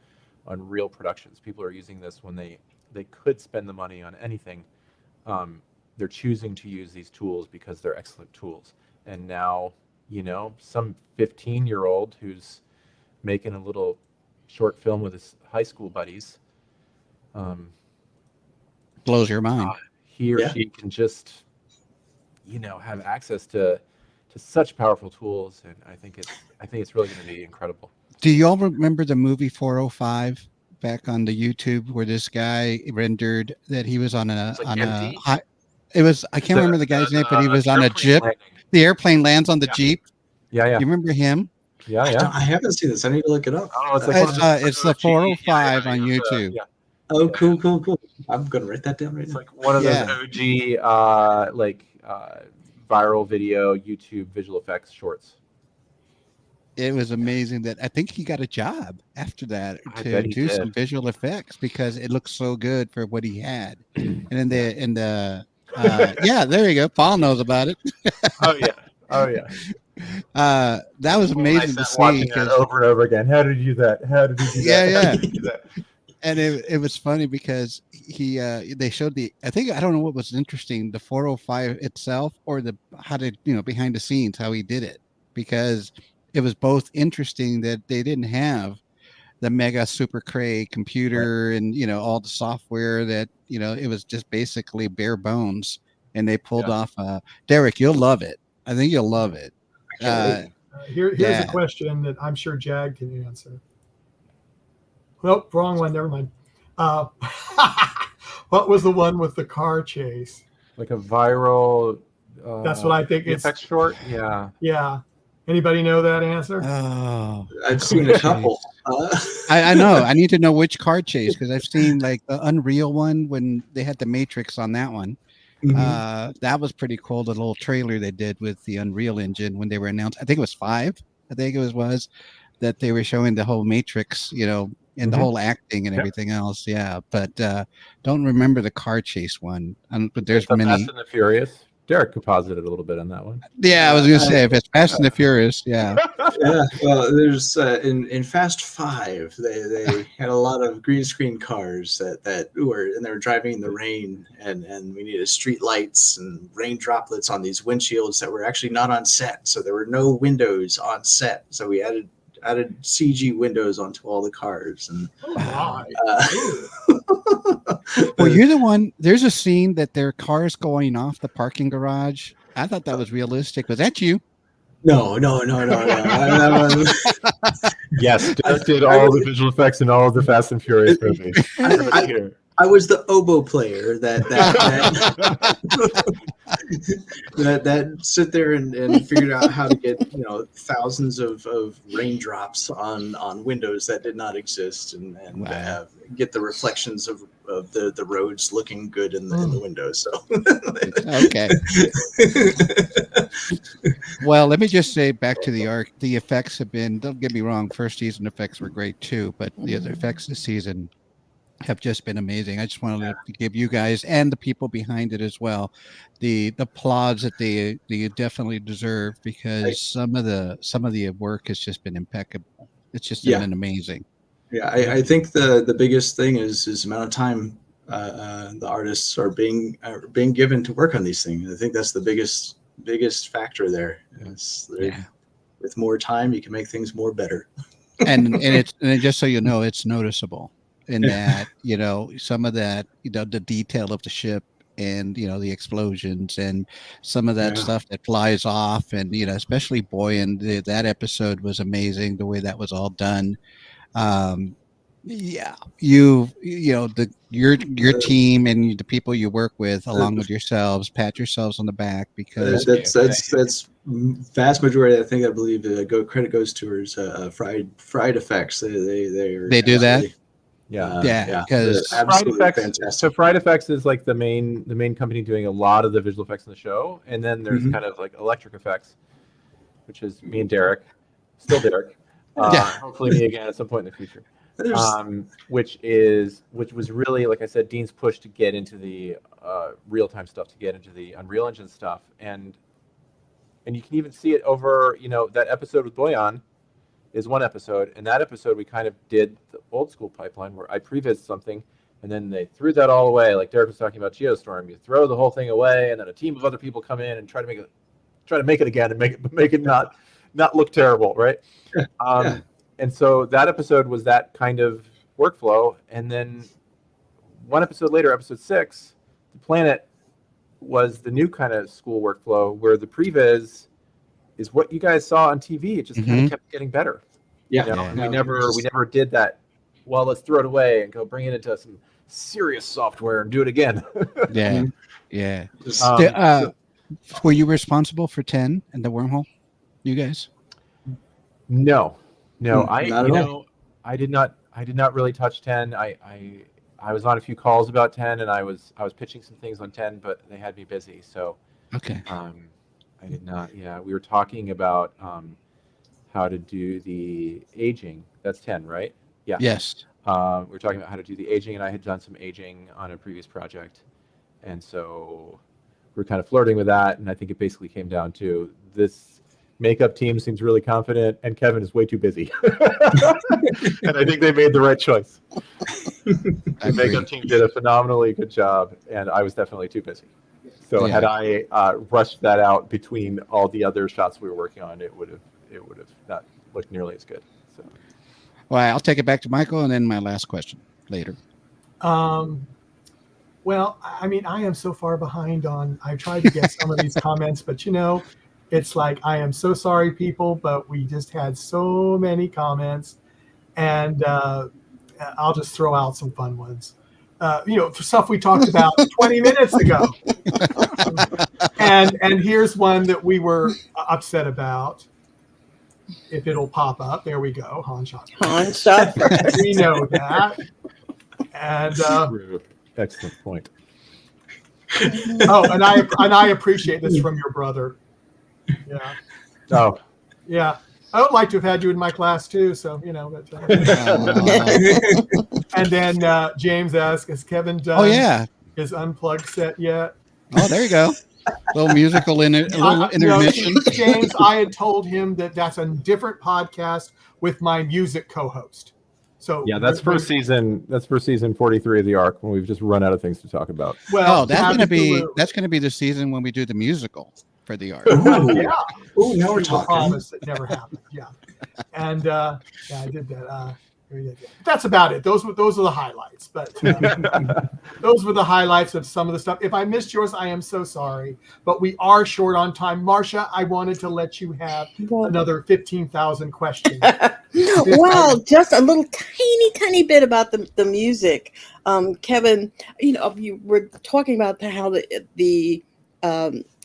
real productions. People are using this when they could spend the money on anything. They're choosing to use these tools because they're excellent tools. And now, some 15-year-old who's making a little short film with his high school buddies, blows your mind. He or she can just, have access to such powerful tools, and I think it's really going to be incredible. Do you all remember the movie 405 back on the YouTube where this guy rendered that he was on a high? It was, I can't remember the guy's name, but he was on a Jeep. Landing. The airplane lands on the Jeep. Yeah. You remember him? Yeah. I haven't seen this. I need to look it up. Oh, it's the 405 on YouTube. Oh, cool. I'm gonna write that down right now. It's like one of those OG viral video YouTube visual effects shorts. It was amazing that I think he got a job after that to do some visual effects because it looked so good for what he had. And in the there you go. Paul knows about it. Oh yeah. That was amazing to see. Watching that over and over again. How did you do that? How did you do that? Yeah. How did you do that? And it was funny because they showed I don't know what was interesting, the 405 itself or behind the scenes, how he did it, because it was both interesting that they didn't have the mega super cray computer and, all the software that, it was just basically bare bones, and they pulled off, Derek, you'll love it. I think you'll love it. Here's a question that I'm sure Jag can answer. Nope, wrong one. Never mind. What was the one with the car chase? Like a viral. That's what I think. It's short. Yeah. Yeah. Anybody know that answer? Oh, I've seen a couple. I know. I need to know which car chase because I've seen like the Unreal one when they had the Matrix on that one. That was pretty cool. The little trailer they did with the Unreal Engine when they were announced. I think it was 5. I think it was that they were showing the whole Matrix, and the whole acting and everything else. Yeah, but don't remember the car chase one. But there's many. Fast and the Furious. Derek composited a little bit on that one. Yeah, I was going to say if it's Fast and the Furious, yeah. Yeah, well, there's in Fast 5, they had a lot of green screen cars that they were driving in the rain, and we needed street lights and rain droplets on these windshields that were actually not on set, so there were no windows on set. So we added CG windows onto all the cars, and well, you're the one. There's a scene that their car's going off the parking garage. I thought that was realistic. Was that you? No. Yes, Derek did all the visual effects in all of the Fast and Furious movies. I was the oboe player that sit there and figured out how to get thousands of raindrops on windows that did not exist, and get the reflections of the roads looking good in the windows. So okay. Well, let me just say back to the arc. The effects have been. Don't get me wrong. First season effects were great too, but the other effects this season have just been amazing. I just wanted to give you guys and the people behind it as well the applause that they definitely deserve, because some of the work has just been impeccable. It's just been amazing. Yeah, I think the biggest thing is the amount of time the artists are being given to work on these things. I think that's the biggest factor there. With more time, you can make things more better. and just so you know, it's noticeable. In that, some of that, the detail of the ship and, the explosions and some of that stuff that flies off, and, especially Boy, and that episode was amazing, the way that was all done. Your team and the people you work with, along with yourselves, pat yourselves on the back, because that's vast majority, I believe credit goes towards fried effects. They do that. absolutely- Yeah, they're because Fried absolutely Effects. fantastic. So Fried Effects is like the main company doing a lot of the visual effects in the show, and then there's Mhm. kind of like Electric Effects, which is me and Derek, still Derek. Yeah. Hopefully me again at some point in the future. Which was really, like I said, Dean's push to get into the real-time stuff, to get into the Unreal Engine stuff, and you can even see it over, that episode with Boyan is one episode. In that episode, we kind of did the old school pipeline where I previs something, and then they threw that all away. Like Derek was talking about Geostorm, you throw the whole thing away, and then a team of other people come in and try to make it again and make it not look terrible, right? Yeah. And so that episode was that kind of workflow, and then one episode later, episode 6, the planet was the new kind of school workflow where the previs is what you guys saw on TV. It just kind of kept getting better. Yeah. And we never did that. Well, let's throw it away and go bring it into some serious software and do it again. Yeah. Just- Were you responsible for 10 and the wormhole, you guys? No, Not at all. I did not really touch 10. I was on a few calls about 10, and I was pitching some things on 10, but they had me busy. So Okay. I did not. Yeah, we were talking about how to do the aging. That's 10, right? Yeah. Yes. We were talking about how to do the aging, and I had done some aging on a previous project, and so we were kind of flirting with that. And I think it basically came down to this makeup team seems really confident, and Kevin is way too busy. And I think they made the right choice. The makeup team did a phenomenally good job, and I was definitely too busy. So had I rushed that out between all the other shots we were working on, it would have not looked nearly as good. So. Well, I'll take it back to Michael, and then my last question later. Well, I mean, I am so far behind on. I tried to get some of these comments, but it's like, I am so sorry, people, but we just had so many comments, and I'll just throw out some fun ones. For stuff we talked about 20 minutes ago. And here's one that we were upset about. If it'll pop up, there we go. Han shot. We know that. And excellent point. and I appreciate this from your brother. Yeah. Oh. Yeah. I would like to have had you in my class too. So But, and then James asks, "Has Kevin done his unplugged set yet?" Oh, there you go. Little musical intermission. James, I had told him that that's a different podcast with my music co-host. So yeah, that's for season 43 of the arc, when we've just run out of things to talk about. Well, that's gonna be the season when we do the musical for the arc. Yeah. Oh, now we're talking. Promise it never happened. Yeah. And I did that. That's about it. Those were the highlights. But those were the highlights of some of the stuff. If I missed yours, I am so sorry. But we are short on time. Marcia, I wanted to let you have another 15,000 questions. Well, just a little tiny bit about the music. Kevin, you were talking about how the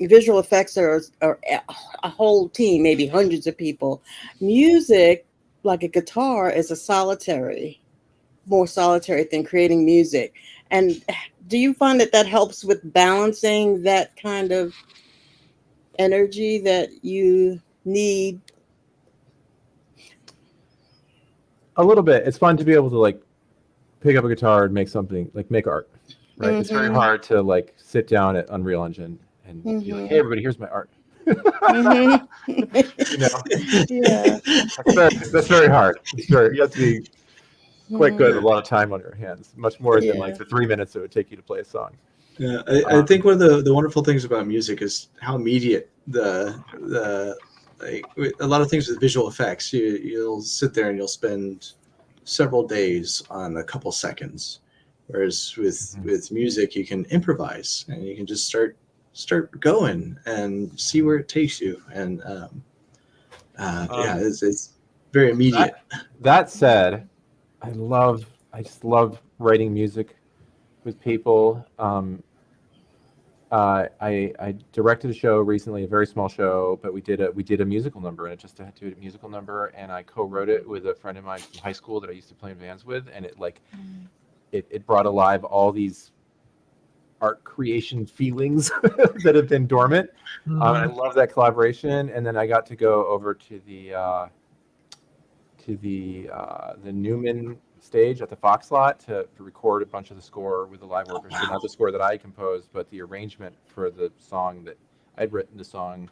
visual effects are a whole team, maybe hundreds of people. Music, like a guitar, is more solitary than creating music. And do you find that helps with balancing that kind of energy that you need? A little bit. It's fun to be able to pick up a guitar and make something, make art. Right. Mm-hmm. It's very hard to sit down at Unreal Engine and be like, "Hey, everybody, here's my art." Mm-hmm. Yeah. That's very hard. You have to be quite good with a lot of time on your hands, much more than the 3 minutes it would take you to play a song. Yeah, I think one of the wonderful things about music is how immediate a lot of things with visual effects. You'll sit there and you'll spend several days on a couple seconds, whereas with music you can improvise and you can just start going and see where it takes you. And it's very immediate. That said, I just love writing music with people. I directed a show recently, a very small show, but we did a musical number, and it just had to do a musical number, and I co-wrote it with a friend of mine from high school that I used to play in bands with, and it brought alive all these art creation feelings that have been dormant. I love that collaboration, and then I got to go over to the Newman stage at the Fox lot to record a bunch of the score with the live orchestra. Not the score that I composed, but the arrangement for the song that I'd written the song,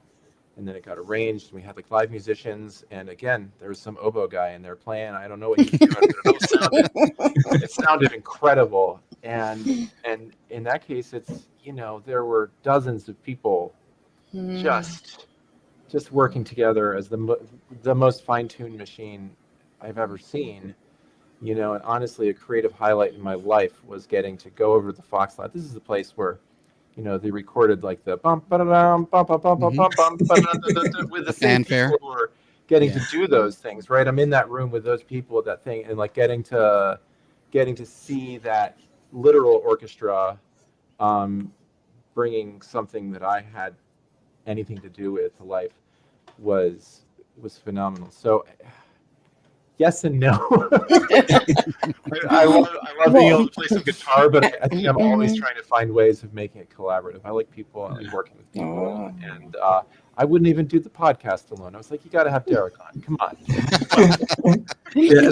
and then it got arranged. And we had like live musicians, and again, there was some oboe guy in there playing. I don't know what he was doing, but it sounded incredible. And in that case, it's, you know, there were dozens of people just working together as the most fine-tuned machine I've ever seen. You know, and honestly, a creative highlight in my life was getting to go over to the Fox lot. This is the place where, you know, they recorded like the bum ba dum bum bum bum bum bum with the same people who were getting to do those things, right? I'm in that room with those people with that thing, and like getting to see that literal orchestra bringing something that I had anything to do with to life was phenomenal. So yes and no. I love being able to play some guitar, but I think I'm always trying to find ways of making it collaborative. I like people. I like working with people, and I wouldn't even do the podcast alone. I was like, you got to have Derek on. Come on. Yeah,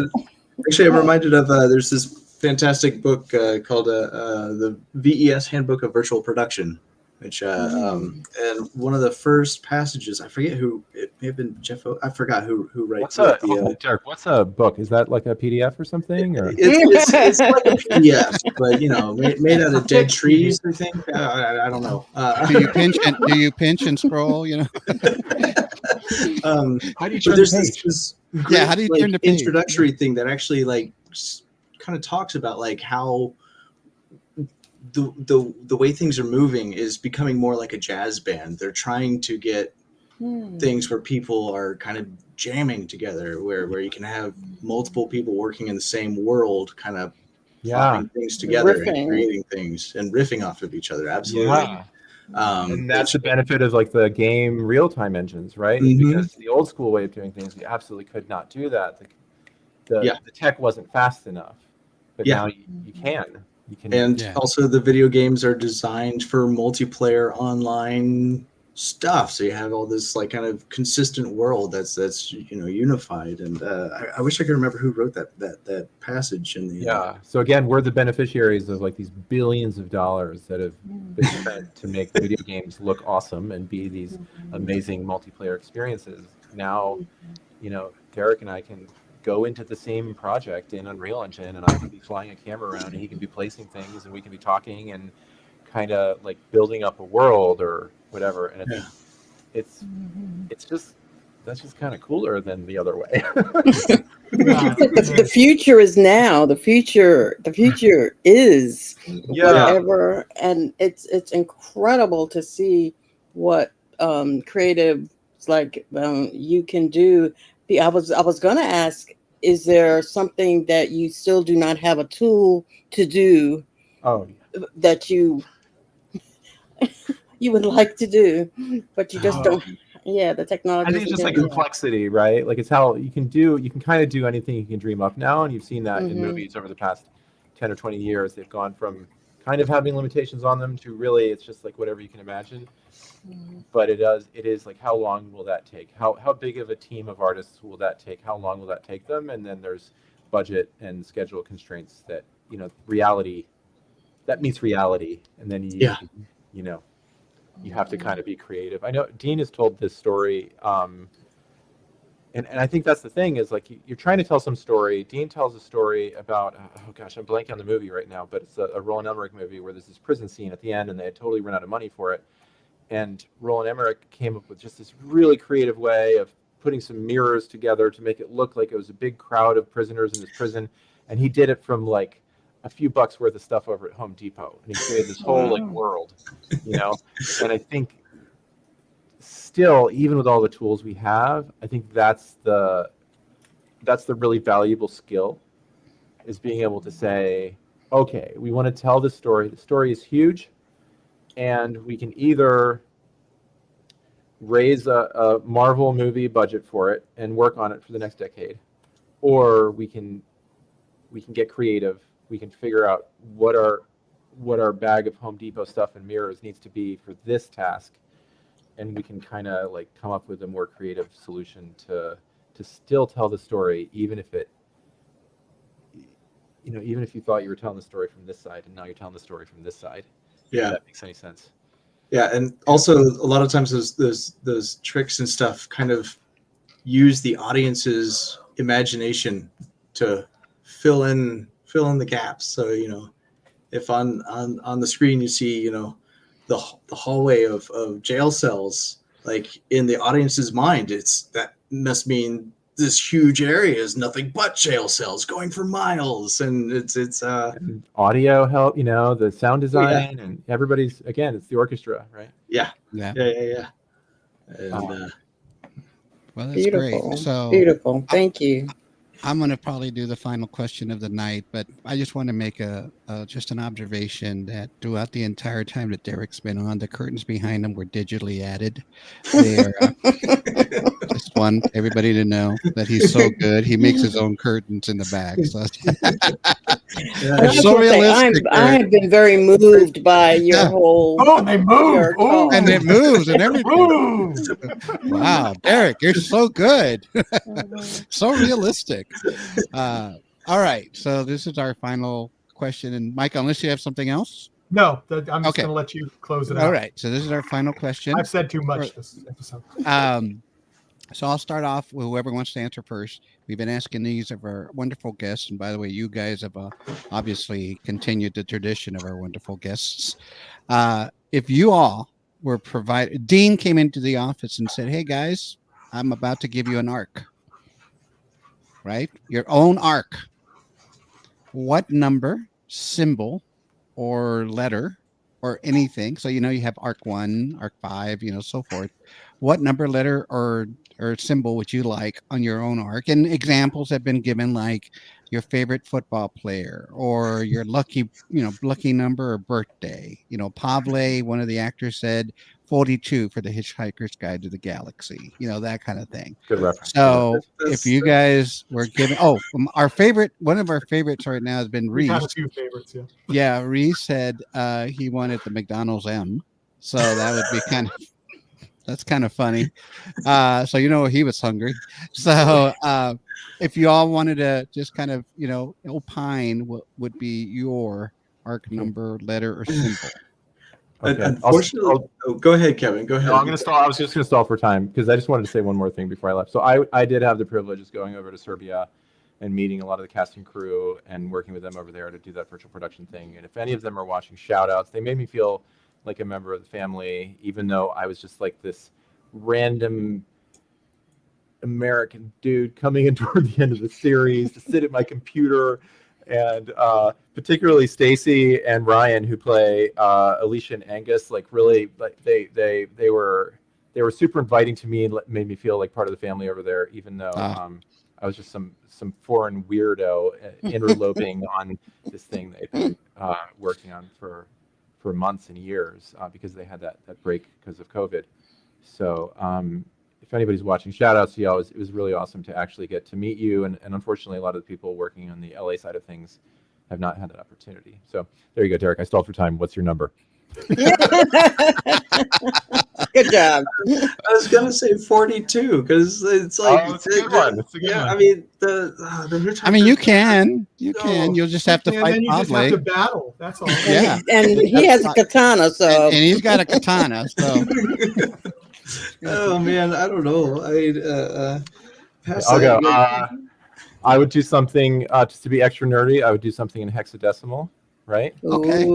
actually, I'm reminded of there's this fantastic book called the VES Handbook of Virtual Production, which and one of the first passages, I forget who, it may have been Jeff. I forgot who writes Derek, what's a book? Is that like a PDF or something? Or? It's like a PDF, but you know, made out of dead trees. I think. I don't know. Do you pinch and scroll? You know. How do you turn the page? This great, how do you turn the page? Introductory thing that actually like kind of talks about like how the way things are moving is becoming more like a jazz band. They're trying to get things where people are kind of jamming together, where you can have multiple people working in the same world, kind of plopping things together and creating things and riffing off of each other. Absolutely. And that's the benefit of like the game real-time engines, right? Because the old school way of doing things, you absolutely could not do that. The tech wasn't fast enough, but now you can. And also the video games are designed for multiplayer online stuff, so you have all this like kind of consistent world that's you know, unified. And I wish I could remember who wrote that passage in the so again, we're the beneficiaries of like these billions of dollars that have been spent to make the video games look awesome and be these amazing multiplayer experiences. Now, you know, Derek and I can go into the same project in Unreal Engine, and I can be flying a camera around, and he can be placing things, and we can be talking and kind of like building up a world or whatever. And it's just, that's just kind of cooler than the other way. The future is now. The future is whatever, and it's incredible to see what creative like you can do. I was gonna ask, is there something that you still do not have a tool to do that you would like to do, but you just don't? Yeah, the technology. I think it's just like complexity, right? Like it's how you can kind of do anything you can dream up now, and you've seen that in movies over the past 10 or 20 years. They've gone from kind of having limitations on them to really it's just like whatever you can imagine. But it is like, how long will that take? How big of a team of artists will that take? How long will that take them? And then there's budget and schedule constraints that, you know, reality that meets reality, and then you know, you have to kind of be creative. I know Dean has told this story, and I think that's the thing is like you're trying to tell some story. Dean tells a story about I'm blanking on the movie right now, but it's a Roland Emmerich movie where there's this prison scene at the end, and they had totally run out of money for it. And Roland Emmerich came up with just this really creative way of putting some mirrors together to make it look like it was a big crowd of prisoners in this prison. And he did it from like a few bucks worth of stuff over at Home Depot. And he created this whole like world, you know? And I think still, even with all the tools we have, I think that's the really valuable skill, is being able to say, okay, we want to tell this story. The story is huge. and we can either raise a Marvel movie budget for it and work on it for the next decade, or we can get creative. We can figure out what our bag of Home Depot stuff and mirrors needs to be for this task, and we can kind of like come up with a more creative solution to still tell the story, even if it, even if you thought you were telling the story from this side and now you're telling the story from this side. Yeah, if that makes any sense. Yeah, and also a lot of times those tricks and stuff kind of use the audience's imagination to fill in the gaps. So if on the screen you see the hallway of jail cells, like in the audience's mind, that must mean this huge area is nothing but jail cells going for miles, and it's and audio help, the sound design, and everybody's, again, it's the orchestra, right? Yeah. And well, that's Beautiful. great. So Beautiful. Thank you. I'm going to probably do the final question of the night, but I just want to make just an observation that throughout the entire time that Derek's been on, the curtains behind him were digitally added. They are just want everybody to know that he's so good. He makes his own curtains in the back. So it's so realistic. I have been very moved by your whole. Oh, they move. Oh, and it moves and everything. Wow, Derek, you're so good. So realistic. All right, so this is our final question, and Mike, unless you have something else. No, I'm just going to let you close it out. All right, so this is our final question. I've said too much this episode. So I'll start off with whoever wants to answer first. We've been asking these of our wonderful guests, and by the way, you guys have obviously continued the tradition of our wonderful guests. If you all were provided, Dean came into the office and said, "Hey guys, I'm about to give you an arc." Right? Your own arc. What number, symbol, or letter, or anything? So you have arc 1, arc 5, so forth. What number, letter, or symbol would you like on your own arc? And examples have been given, like your favorite football player, or your lucky number or birthday. Pavle, one of the actors, said 42 for the Hitchhiker's Guide to the Galaxy, that kind of thing. Good reference. So if you guys were given, one of our favorites right now has been Reese. We've had a few favorites, yeah. Yeah, Reese said he wanted the McDonald's M. So that would be that's kind of funny. So he was hungry. So if you all wanted to just kind of, opine what would be your arc number, letter, or symbol. Okay. Unfortunately, go ahead, Kevin. Go ahead. No, I'm going to stall. I was just going to stall for time because I just wanted to say one more thing before I left. So I did have the privilege of going over to Serbia and meeting a lot of the cast and crew and working with them over there to do that virtual production thing. And if any of them are watching, shout outs. They made me feel like a member of the family, even though I was just like this random American dude coming in toward the end of the series to sit at my computer. And particularly Stacy and Ryan, who play Alicia and Angus, like really, like they were super inviting to me and made me feel like part of the family over there, even though I was just some foreign weirdo interloping on this thing they've been working on for months and years because they had that break because of COVID. So if anybody's watching, shout out to y'all. It was really awesome to actually get to meet you. And unfortunately, a lot of the people working on the LA side of things have not had that opportunity. So there you go, Derek. I stalled for time. What's your number? Good job. I was gonna say 42 because it's like it's a good one. It's a good one. I mean you can. You'll just have to fight. And then you just have to battle. That's all. Yeah, and he has a katana, so and he's got a katana. So. Oh man, I don't know. I'll go. I would do something just to be extra nerdy. I would do something in hexadecimal, right? Okay.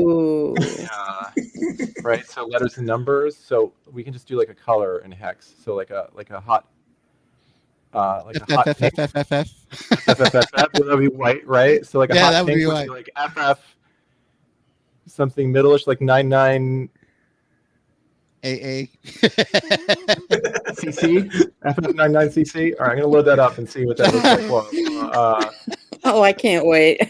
Right. So letters and numbers. So we can just do like a color in hex. So like a hot. Like a hot FFFFF. That would be white, right? So like a hot that would pink be would white. be like FF. Something middleish like 99. AA. CC, FF99CC. All right, I'm gonna load that up and see what that looks like. oh, I can't wait.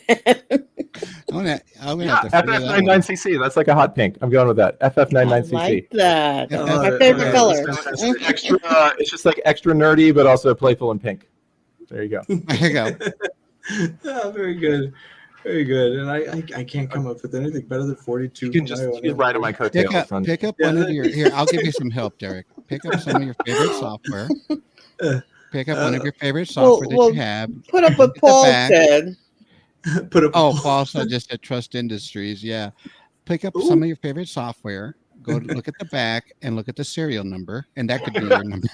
I'm gonna Yeah, have to figure that one. FF99CC. That's like a hot pink. I'm going with that. I FF99CC. like that. Yeah, That's I my favorite love it. color. That's fantastic. Extra. It's just like extra nerdy, but also playful and pink. There you go. There you go. Oh, very good. Very good. And I can't come up with anything better than 42. You can just ride on my coattails. Pick up one of your here. I'll give you some help, Derek. Pick up some of your favorite software. Pick up one of your favorite software that you have. Put up what Paul said. Put up. Oh, Paul said just at Trust Industries. Yeah. Pick up some of your favorite software. Go look at the back and look at the serial number, and that could be your number.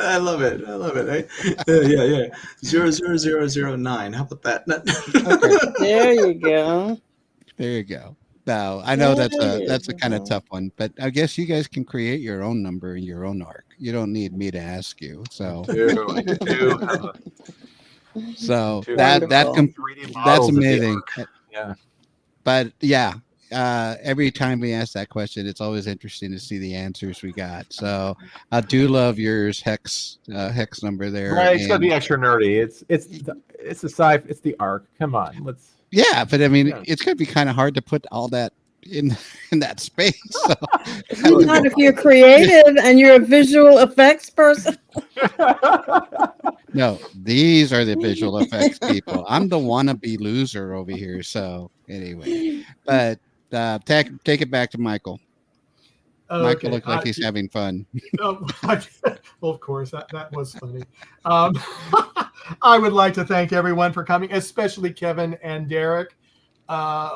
I love it. I love it. Yeah. 00009. How about that? Okay. There you go. There you go. No, I know that's a kind of tough one, but I guess you guys can create your own number in your own arc. You don't need me to ask you. So So that's amazing. Yeah. But yeah, every time we ask that question, it's always interesting to see the answers we got. So I do love yours hex number there. Right, it's gotta be extra nerdy. It's the arc. Come on, let's. Yeah, but I mean, it's gonna be kind of hard to put all that in that space. So. Not if you're creative and you're a visual effects person. No, these are the visual effects people. I'm the wannabe loser over here. So anyway, but take it back to Michael. Okay. Michael looked like he's having fun. Well, of course, that was funny. I would like to thank everyone for coming, especially Kevin and Derek.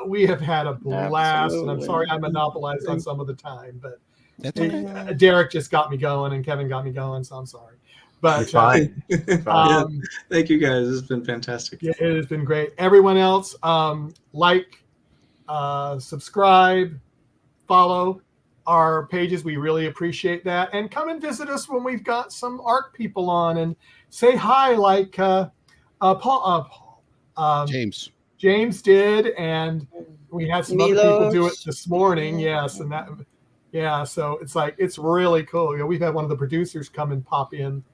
We have had a blast, and I'm sorry I monopolized on some of the time, but That's okay. Derek just got me going, and Kevin got me going, so I'm sorry. But fine. Thank you guys. This has been fantastic. Yeah, it has been great. Everyone else, subscribe, follow our pages. We really appreciate that. And come and visit us when we've got some art people on and say hi, like James did, and we had some other people do it this morning. Yes, and so it's really cool. We've had one of the producers come and pop in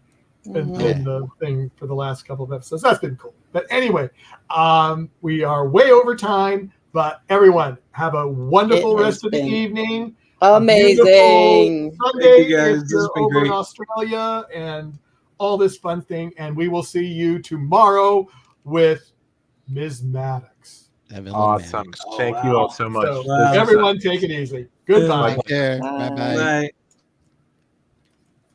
the thing for the last couple of episodes. That's been cool. But anyway, we are way over time, but everyone have a wonderful rest of the evening. Amazing. Sunday Thank you guys. if you're over in Australia, and all this fun thing. And we will see you tomorrow with Ms. Maddox. Awesome. Thank you all so much. So, everyone take it easy. Goodbye. Bye. Bye.